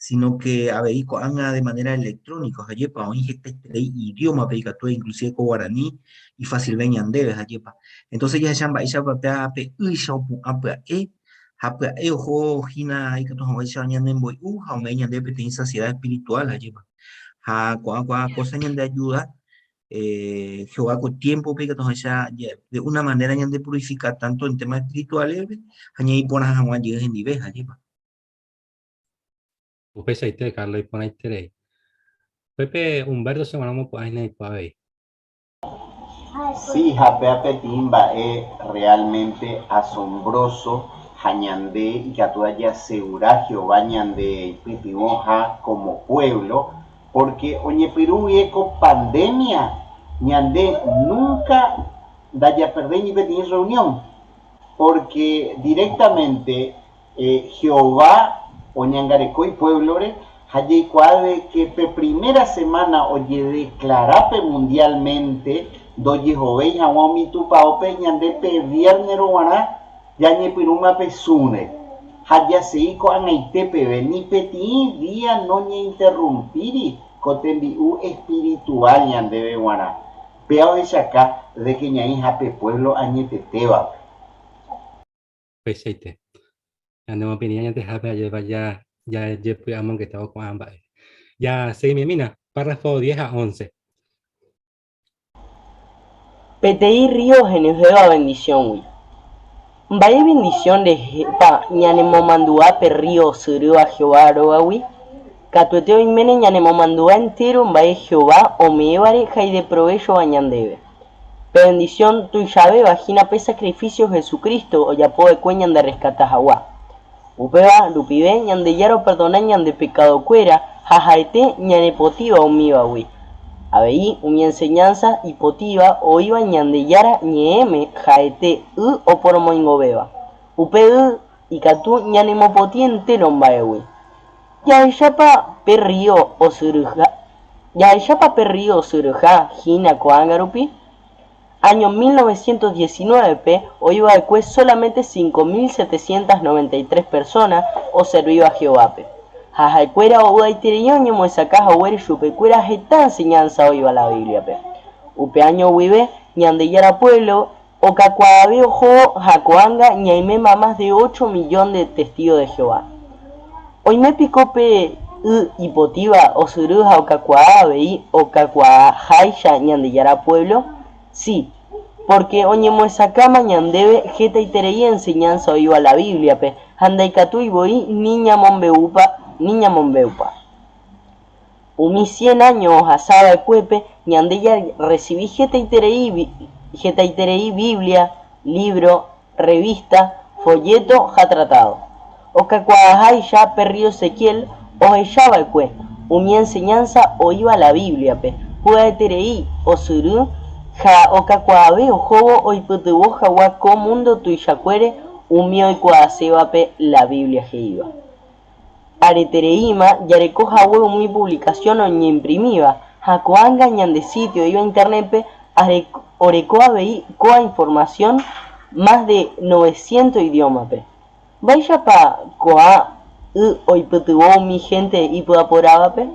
sino que abeico anga de manera electrónica, ayepa, o injecta este idioma peicatú, inclusive con guaraní y fácil veñandeves, ayepa. Entonces ya llama ella papea ape isha apea hapea ojo hina ikato hawaisha ñanden boy jaume ñandebe tiene saciedad espiritual, ayepa. Ha cosa ñande ayuda, Jehová con tiempo peicatú hawaisha de una manera ñande purificar tanto en temas espirituales, añadir ponas hawan llegas en nivel, ayepa. Upe saite Carlos y pon ahí tere. Pepe Humberto se manamos pues ahí no hay pa' ver. Sí, Japeape Timba es realmente asombroso. Jañandé y Catuaya Segura, Jehová Ñandé Pipimoja como pueblo, porque Oñe Perú eco pandemia, Ñandé nunca daya perder ni pedir reunión, porque directamente Jehová Oñangareco y pueblo Haye cuade que pe primera semana oye declarape mundialmente doye jovei hawami tu paope ñande pe viernes guaná yañe piruma pe sune haya seiko anaite pe ni peti día no ñe interrumpiri cotembiu espiritual ñande guaná peo de acá de que ñai jape pueblo añete teba Peseite. Andemos opinión antes de llevar ya Jeffrey Amon que estaba con ambas. Ya seguime mina, párrafo 10 a 11. PTI Río Genujeva bendición, güey. Vaya bendición de Jepa, ñanemo mandua per Río Surua Jehová Rogawi. Catueteo imene ñanemo mandua entero, vaya Jehová, o me llevaré jai de provecho bañandebe. Bendición tu llave, vagina pe sacrificio Jesucristo, o ya puede cueñan de rescatas agua. Upeba, lupibe, ñande yaro perdona ñande pecado cuera, jajaete ñane potiva umiba, güey. Abeí, mi enseñanza hipotiva, o iba ñande yara ñeeme, jaete, o por moingobeba. Upe, y catu ñane mopotiente lombae, güey. Ya yapa perrío o suruja, ya yapa perrío suruja, jina coangarupi. Año 1919, o iba de cue solamente 5.793 personas o servía a Jehová. Jajacuera o udaitereño muesacaja o yupecuera jeta enseñanza o iba la Biblia. Upe año vive ñandeyara pueblo o cacuadabeo jo jacoanga ñaimema más de 8 millones de testigos de Jehová. Hoy me picó pe hipotiva o suruja o cacuadabeí o cacuajaisha ñandeyara pueblo. Sí, porque oñemo esa cama ñandebe jeta y tereí enseñanza oído a la Biblia, pe handaikatu y boí niña mombeupa. Umi 100 años asaba de cuepe, ñandeya recibí jeta y tereí Biblia, libro, revista, folleto, ja tratado. O cacuajay ya perrío Ezequiel, o ellaba el cue, umi enseñanza oído a la Biblia, pe pueda de tereí, o suru. Ja okakuabe o jobo o iputubo jawa ko mundo tuiyacuere umio y cuasebape la Biblia jeiva. Aretereima yareco jawe muy publicación o imprimiva. Jacoanga ñande sitio iba internet oreco abei coa información más de 900 idiomas pe. Vaya pa coa o iputubo mi gente y pueda por pe.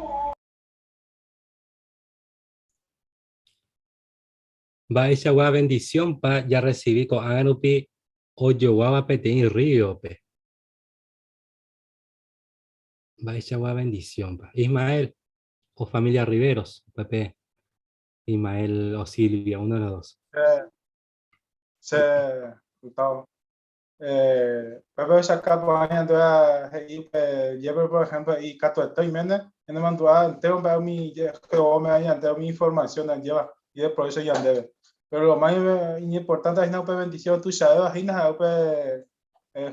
Va esa gua bendición pa ya recibí con Aganupi o Yoguaba Peteín Río pe. Va esa gua bendición pa. Ismael o familia Riveros, Pepe. Ismael o Silvia, uno de los dos. Gustavo. Pepe saca por ahí llevo por ejemplo y cato estoy mene en el manduá tengo para mi que me mi información lleva y de por eso ya debe. Pero lo más importante es una bendición tu sabes ahí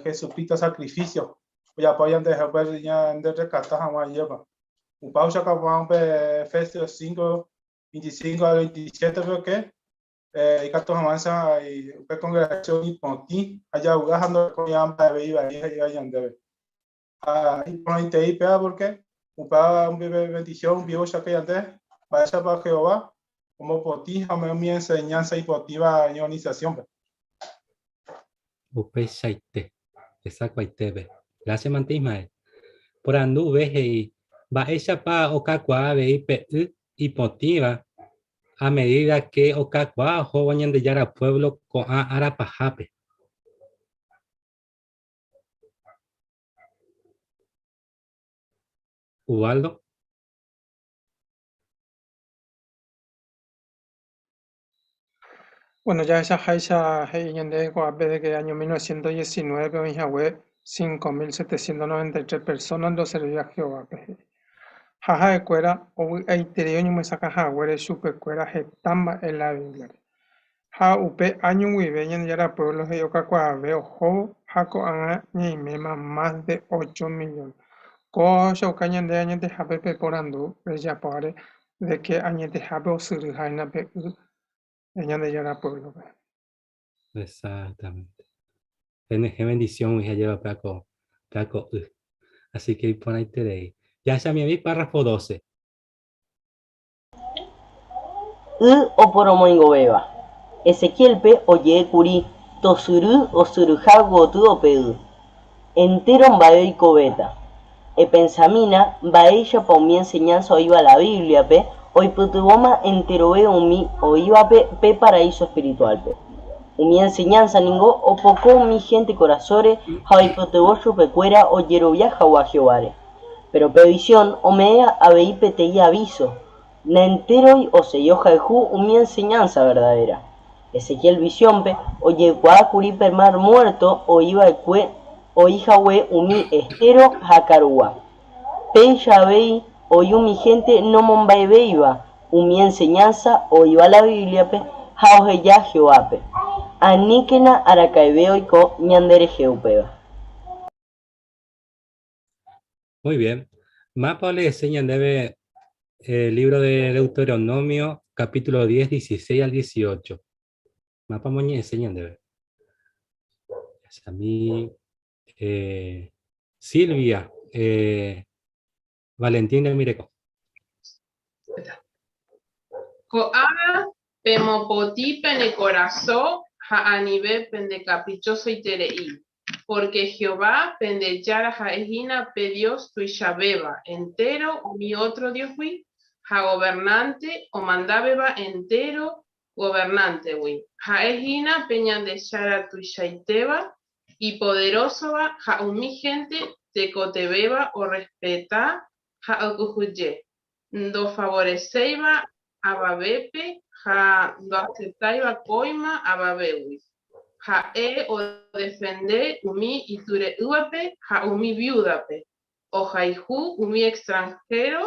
Jesucristo sacrificio ya apoyan de ya de rescatar jamás lleva un pausa capaz Efesios 5 25 al 27 creo que y cato jamás y congregación y ponti allá jugando con ya iba ya debe y por ahí te pega porque un bendición un vivo ya que antes vaya para Jehová como potija mi enseñanza y potiva ionización. Upe Shaite, esa cuaitebe. Gracias, Mante Ismael. por andu veje y va ella pa okakua ve y potiva a medida que okakua joven de yara pueblo con arapajape. Ubaldo. Bueno, ya esa Haisha de Coape de que año 1919 en Yahweh 5.793 personas lo servía a Jehová. Jaja de cuera, o eiterio me saca Jagüere super cuera jetamba en la Biblia. Ja upe año muy bien ya era pueblo de Yocacuá veo jo jaco anga ni mema más de 8 millones. Cojo cañan de años de jape por andu, ya pare de que años de jape o surjaina pe años de ya era pueblo. Exactamente. Qué bendición ya lleva Paco. Así que por ahí te leí. Ya se me vi párrafo 12. O poromoingo beba. Ezequiel pe oye curi, tosuru o surujago tu peu. Entero bae y cobeta. E pensamina, baella pa mi enseñanza o iba la Biblia pe, hoy putuboma entero ve umi o iba pe paraíso espiritual pe. Mi enseñanza ningo o poco mi gente corazore, hoy putubo pe cuera o yero viaja o a Jehovare. Pero pe visión o mea abei pe y aviso. Na entero o se yoja ju mi enseñanza verdadera. Ezequiel visión oye guacuri per mar muerto o iba cue o hija we umi estero jacarua. Pe yabei o mi gente no mombai beiba mi enseñanza o iba la Biblia pe jaoje ya Jehová pe. Aníquena aracaibeo y co ñandere jeupeba. Muy bien. Mapa le enseñan debe el libro de Deuteronomio, capítulo 10, 16 al 18. Mapa moñe enseñan debe. A mí, Silvia, Valentín del Mireco. Coa pemopoti pene corazón ha anibe pende caprichoso y terei. Porque Jehová pende yara jaejina pe Dios tu beba entero mi otro Dios wi ha gobernante o mandabeba entero gobernante wi jaejina peñan de yara tu iteba y poderoso va ja mi gente te cotebeba o respeta ja okujuye do favoreceiba ababepe ja do aceptaiba coima ababewi ja o defender umi iture uape ja umi viudape o jaiju umi extranjero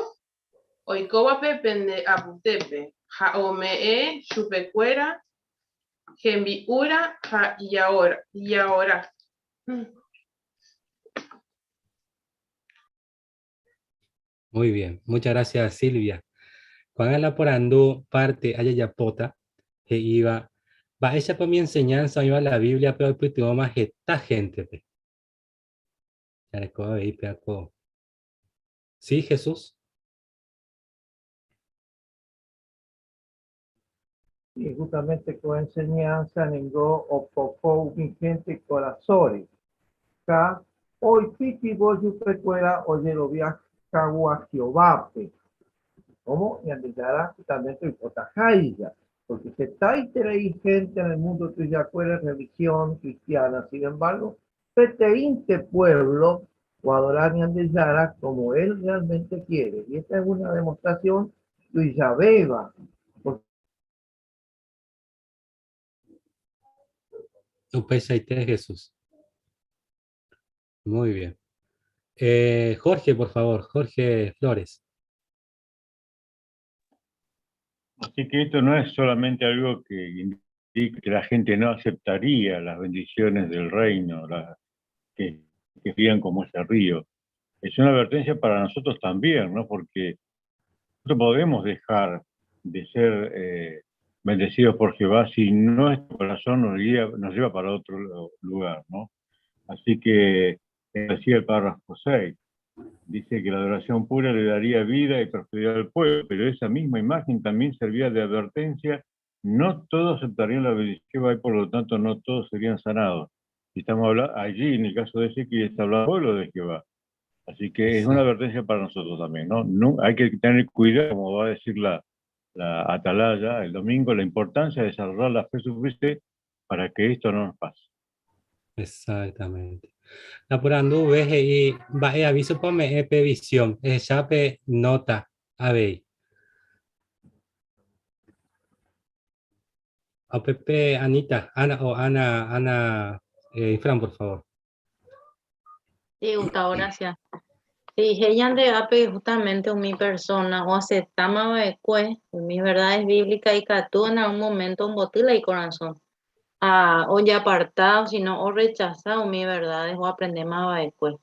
o ikobape pende aputepe ja o me chupecuera gembiura ja y ahora. Muy bien, muchas gracias Silvia. Cuando la por andu parte ayayapota que iba va ella por mi enseñanza iba la Biblia pero pues tuvo más esta gente pe. Ya le cojo ahí peaco. Sí, Jesús. Y justamente con enseñanza ningo o poco mi gente corazón. Ka hoy piti boyu pecuera oye lo viaja a Jehová. ¿Cómo? Y andillara también tu hipotajaiya. Porque se está ahí gente en el mundo que ya fuera religión cristiana. Sin embargo, peteinte pueblo o adorar y andillara como él realmente quiere. Y esta es una demostración de Yahveba. Upesaite Jesús. Muy bien. Jorge, por favor, Jorge Flores. Así que esto no es solamente algo que indica que la gente no aceptaría las bendiciones del reino, que fluían como ese río. Es una advertencia para nosotros también, ¿no? Porque no podemos dejar de ser bendecidos por Jehová si nuestro corazón nos lleva para otro lugar, ¿no? Así que decía el párrafo 6, dice que la adoración pura le daría vida y prosperidad al pueblo, pero esa misma imagen también servía de advertencia. No todos aceptarían la bendición y por lo tanto no todos serían sanados. Y estamos hablando allí, en el caso de Ezequiel, está hablando del pueblo de Jehová. Así que es una advertencia para nosotros también, ¿no? Hay que tener cuidado, como va a decir la atalaya el domingo, la importancia de desarrollar la fe suficiente para que esto no nos pase. Exactamente. Apurando ves y va a aviso por me visión, ya pe nota, a ver. A Pepe, Anita, Ana, Fran, por favor. Sí, Gustavo, gracias. Sí, ella de ape justamente mi persona, o aceptama de mis verdades bíblicas y que tú en algún momento un botila y corazón. O ya apartado, sino o rechazado mis verdades o aprender más después.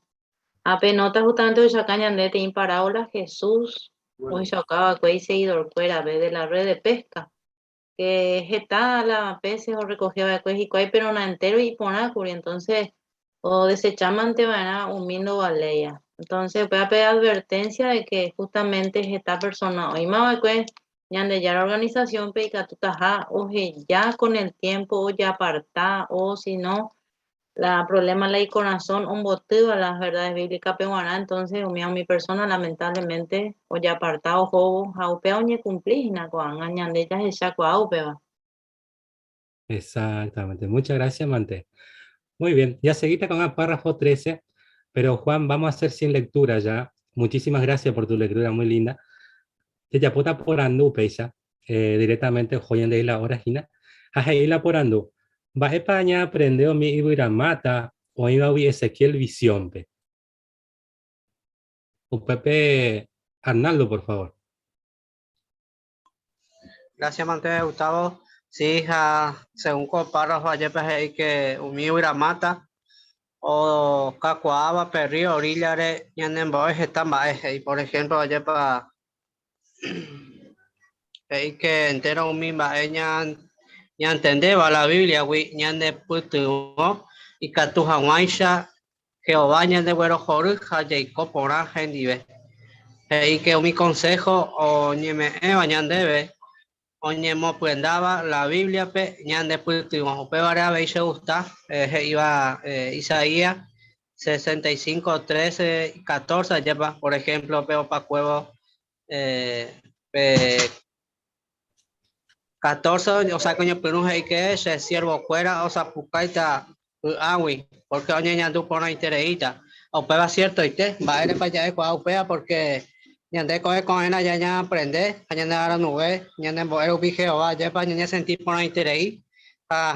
Ape nota justamente hoy sacan de te imparábola Jesús, hoy sacaba que seguidor fuera de la red de pesca. Que está la peces o recogió de y cuay pero no entero y pona entonces o desechaman te van a humiendo baleya entonces voy a pedir advertencia de que justamente esta persona hoy más pues ya de ya la organización peica tu taja o ya con el tiempo o ya aparta o si no la problema la corazón un boteo a las verdades bíblicas peruanas entonces mi persona lamentablemente o ya apartado jobo jaupea ni cumplir na con añade ya es ya cuaupea. Exactamente. Muchas gracias, Mante. Muy bien. Ya seguiste con el párrafo 13, pero Juan, vamos a hacer sin lectura ya. Muchísimas gracias por tu lectura, muy linda. Ya puta por andu, peisa, directamente joyan de la origina. Ajá, por andu. Va a España aprendeu mi Ibuiramata o iba a Ezequiel Visión. O Pepe Arnaldo, por favor. Gracias, Mante Gustavo. Sí, según párrafo ayer pues que Umi Uiramata o Cacuaba, Perrío, Orillare, Yanembo, están y por ejemplo ayer para que entero Umi Baeñan ya entendeba la Biblia, ñande putu y Catuja Guaisha, Jehová ñande güero Joru, Jacob Porá, Gendive. Y que mi consejo o ñeme ñandebe. Oñemo prendaba la Biblia pe ñande putimos pe vara veise gusta iba Isaías 65 13 14 lleva por ejemplo peo pa cuevo 14 o sea coño pero que es siervo fuera o sea pucaita agui porque oñe ñandu pona intereita o pe va cierto y te va a ir para allá de cuau porque ñande coge con ena ya aprende ñande ahora nube ñande boero vi Jehová ya para ñande sentir por interei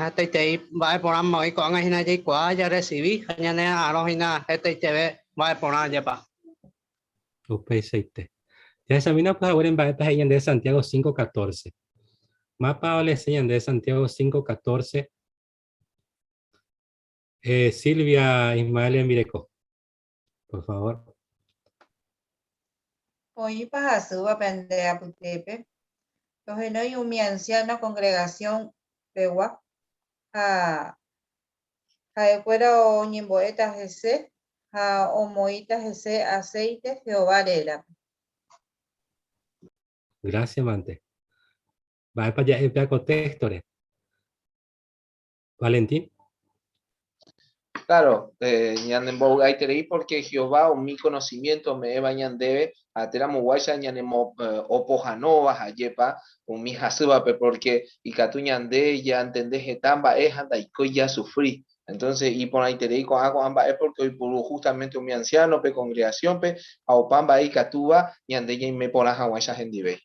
este te va por amor y con ena ya cua ya recibí ñande ahora ina este te ve va por allá pa Upe seite. Ya esa mina pues ahora en Baeta de Santiago 5:14. Mapa le enseñan de Santiago 5:14. Silvia Ismael Mireco, por favor. Hoy para suba pende a putepe. Entonces no hay un anciana congregación pewa a fuera o ñemboetas ese a homoitas ese aceite Jehová era. Gracias, Mante. Va para allá el textores. Valentín. Claro, ñandembo gaiterei porque Jehová o mi conocimiento me eva ñandebe ateramo guaya ñanemo opojanova ayepa o mi hasuba porque y catu ñande ya entendés etamba es anda y ya sufrí. Entonces, y por ahí te con agua amba es porque hoy por justamente un mi anciano pe congregación pe a opamba y catuba ñande ya me ponas aguayas en dive.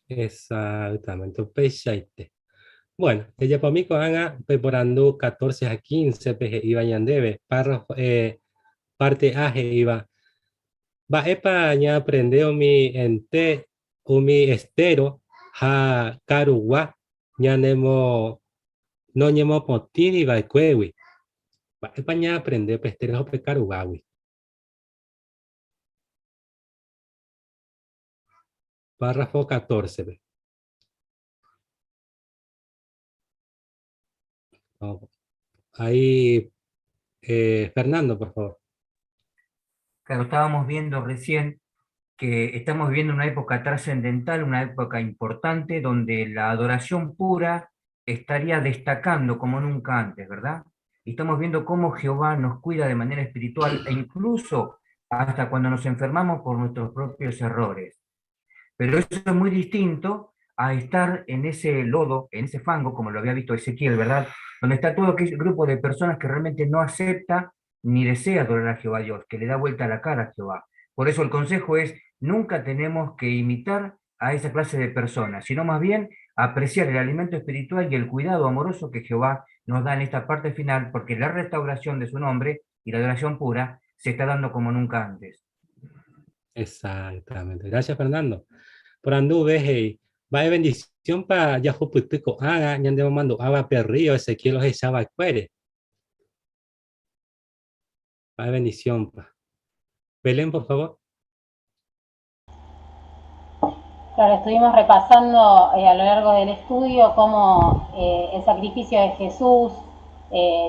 Exactamente, pechaite. Bueno, ella para mí cohanga preparando 14 a 15 peje iba yandebe, párrafo parte A iba. Va epa ña aprendeo mi ente o mi estero ha karuwa ña nemo no ñemo potini va cuewi. Va epa ña aprende pestero pe karugawi. Párrafo 14. Ahí, Fernando, por favor. Claro, estábamos viendo recién que estamos viviendo una época trascendental, una época importante, donde la adoración pura estaría destacando como nunca antes, ¿verdad? Y estamos viendo cómo Jehová nos cuida de manera espiritual e incluso hasta cuando nos enfermamos por nuestros propios errores. Pero eso es muy distinto a estar en ese lodo, en ese fango, como lo había visto Ezequiel, ¿verdad? Donde está todo aquel grupo de personas que realmente no acepta ni desea adorar a Jehová Dios, que le da vuelta la cara a Jehová. Por eso el consejo es, nunca tenemos que imitar a esa clase de personas, sino más bien apreciar el alimento espiritual y el cuidado amoroso que Jehová nos da en esta parte final, porque la restauración de su nombre y la adoración pura se está dando como nunca antes. Exactamente. Gracias, Fernando. Por anduve, hey, va de bendición para Yahoo Putico. Haga, ya andemos mando agua perrillo, Ezequiel los echaba cuere. Va de bendición, pa. Belén, por favor. Claro, estuvimos repasando a lo largo del estudio cómo el sacrificio de Jesús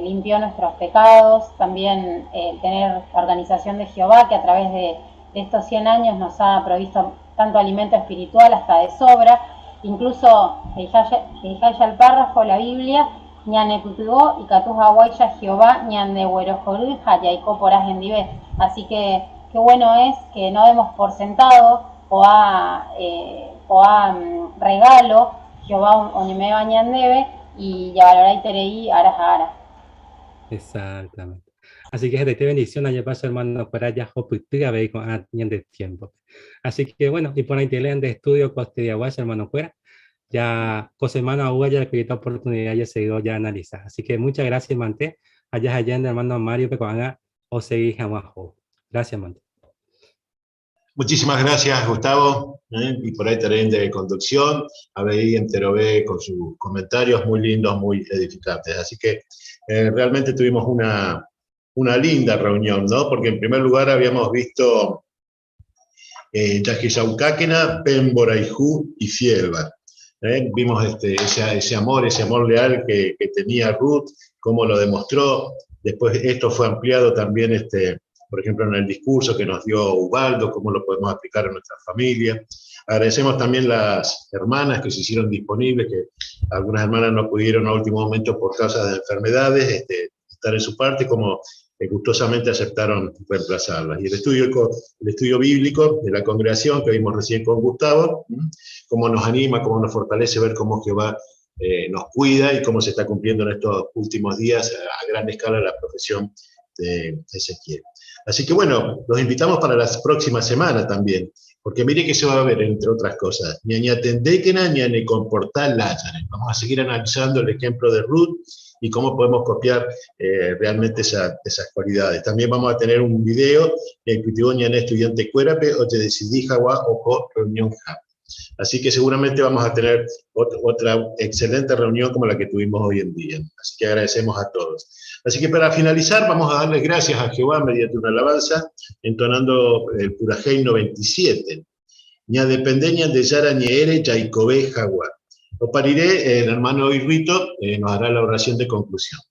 limpió nuestros pecados, también tener la organización de Jehová, que a través de estos 100 años nos ha provisto tanto alimento espiritual hasta de sobra, incluso el párrafo, la Biblia, ñane tutugó y catuja guaya Jehová, ñande güerojorú, jayaico poraj en dive. Así que qué bueno es que no demos por sentado o a regalo Jehová onime bañandebe y ya valoráis tereí aras a aras. Exactamente. Así que te bendición allá paso hermano para allá hoputiga ve con años de tiempo. Así que bueno, y por ahí te leen de estudio coste de aguas hermano fuera. Ya cosa hermano agua ya que esta oportunidad ya se dio ya analizar. Así que muchas gracias Mante. Allá hermano Mario que haga o seguir abajo. Gracias Mante. Muchísimas gracias, Gustavo, y por ahí también de conducción, a BI Enterobé con sus comentarios muy lindos, muy edificantes. Así que realmente tuvimos una linda reunión, ¿no? Porque en primer lugar habíamos visto Yaquisaucáquena, Pémbora, Ijú y Fielba. Vimos ese amor leal que tenía Ruth, cómo lo demostró. Después esto fue ampliado también, por ejemplo, en el discurso que nos dio Ubaldo, cómo lo podemos aplicar en nuestra familia. Agradecemos también las hermanas que se hicieron disponibles, que algunas hermanas no pudieron a último momento por causa de enfermedades estar en su parte, como gustosamente aceptaron reemplazarlas. Y el estudio bíblico de la congregación que vimos recién con Gustavo, cómo nos anima, cómo nos fortalece ver cómo Jehová nos cuida y cómo se está cumpliendo en estos últimos días a gran escala la profesión de Ezequiel. Así que bueno, los invitamos para la próxima semana también, porque mire que se va a ver, entre otras cosas, vamos a seguir analizando el ejemplo de Ruth y cómo podemos copiar realmente esas cualidades. También vamos a tener un video en estudiante cuérape o te decidí jaguá o reunión ja. Así que seguramente vamos a tener otra excelente reunión como la que tuvimos hoy en día. Así que agradecemos a todos. Así que para finalizar vamos a darles gracias a Jehová mediante una alabanza, entonando el Purajei 97. Ña dependeña de Yara Ñeere Yaikobé Jaguá. Lo pariré, el hermano Irrito nos hará la oración de conclusión.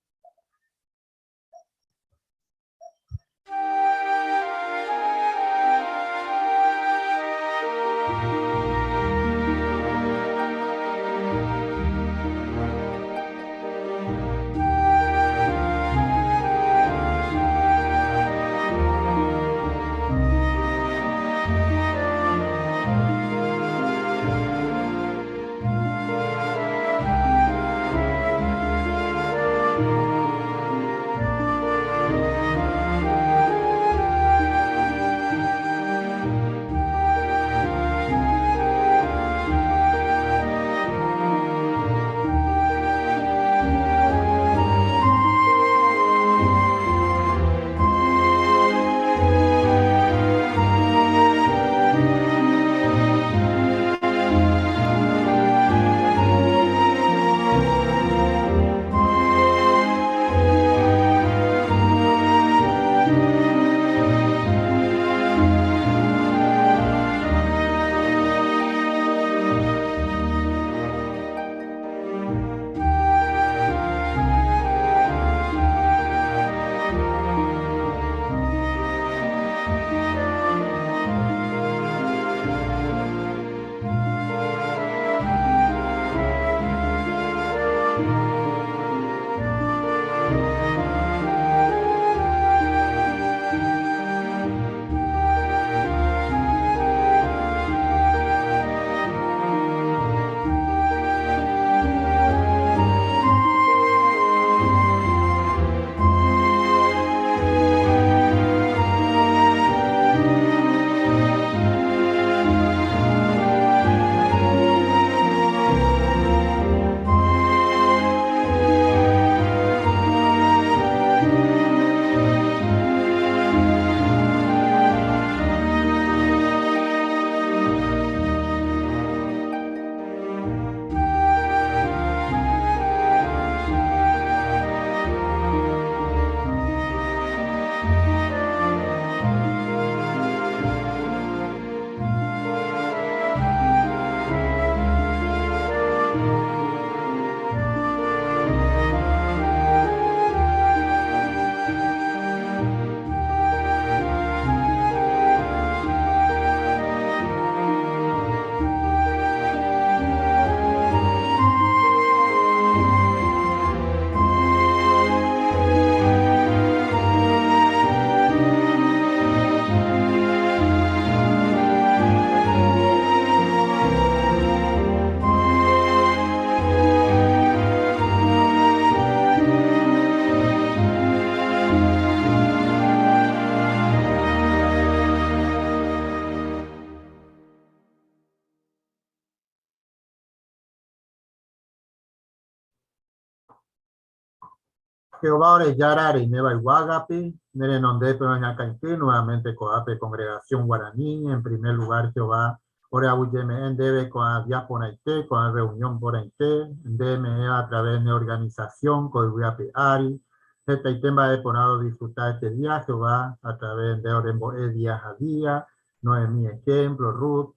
Jehová Oreyara Reineba Iguagapi, Nerenonde Peroñacainque, nuevamente Coape, Congregación Guaraní, en primer lugar Jehová Oreabuyeme en debe con la diáponaite, con la reunión por ente, deme a través de organización, con el Ari, este tema he ponado disfrutar este día, Jehová, a través de Orembo día a día, no es mi ejemplo, Ruth,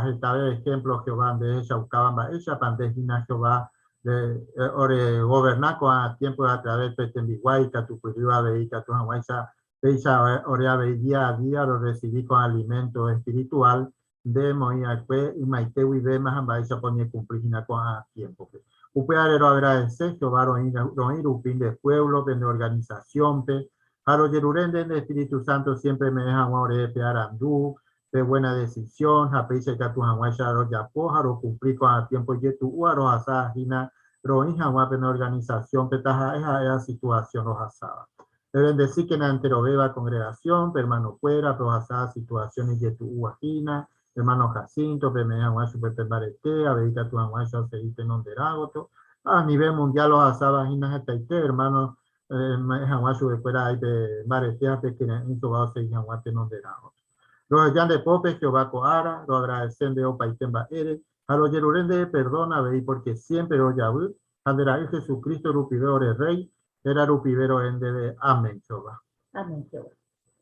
esta vez ejemplo Jehová de ella, Ucabamba, ella, Pandegina Jehová, de ore gobernar con el tiempo a través de Tembiguay, Catucuriba, Beika, Tujanguaysa, ella orea día a día, lo recibí con alimento espiritual, de Moiacue y Maitewi de Mahambaisha ponía cumplir con a tiempo. Upearero agradecer, Jehová, Roir, Upin de pueblo, de organización, Jaro Yerurende, de Espíritu Santo, siempre me dejan ore pearandú, de buena decisión, Japeise Catujanguaysa, Royapo, Jaro cumplir con a tiempo, Yetu, Uaro, Asajina, Roin, Jaguape, en organización, Petaja, esa situación, los asaba. Deben decir que en la anteroveba congregación, hermano fuera, pero asada situaciones, Yetu, Uajina, hermano Jacinto, Pemea Guacho, Pepe Barete, Abeita tu Guacho, Seite Nonderagoto, a nivel mundial los asadas Inas Taite, hermano Guacho, de fuera hay de Barete, que en Tobao se Guate Nonderagoto. Los Yan de Pope, Jehová Coara, lo agradecen de Opaitemba Ere, a los Yerurende, perdona, veí, porque siempre lo Yahweh, Anderaí Jesucristo, Rupidor, el Rey, era Rupidero en de Amén, Jehová. Amén, Jehová.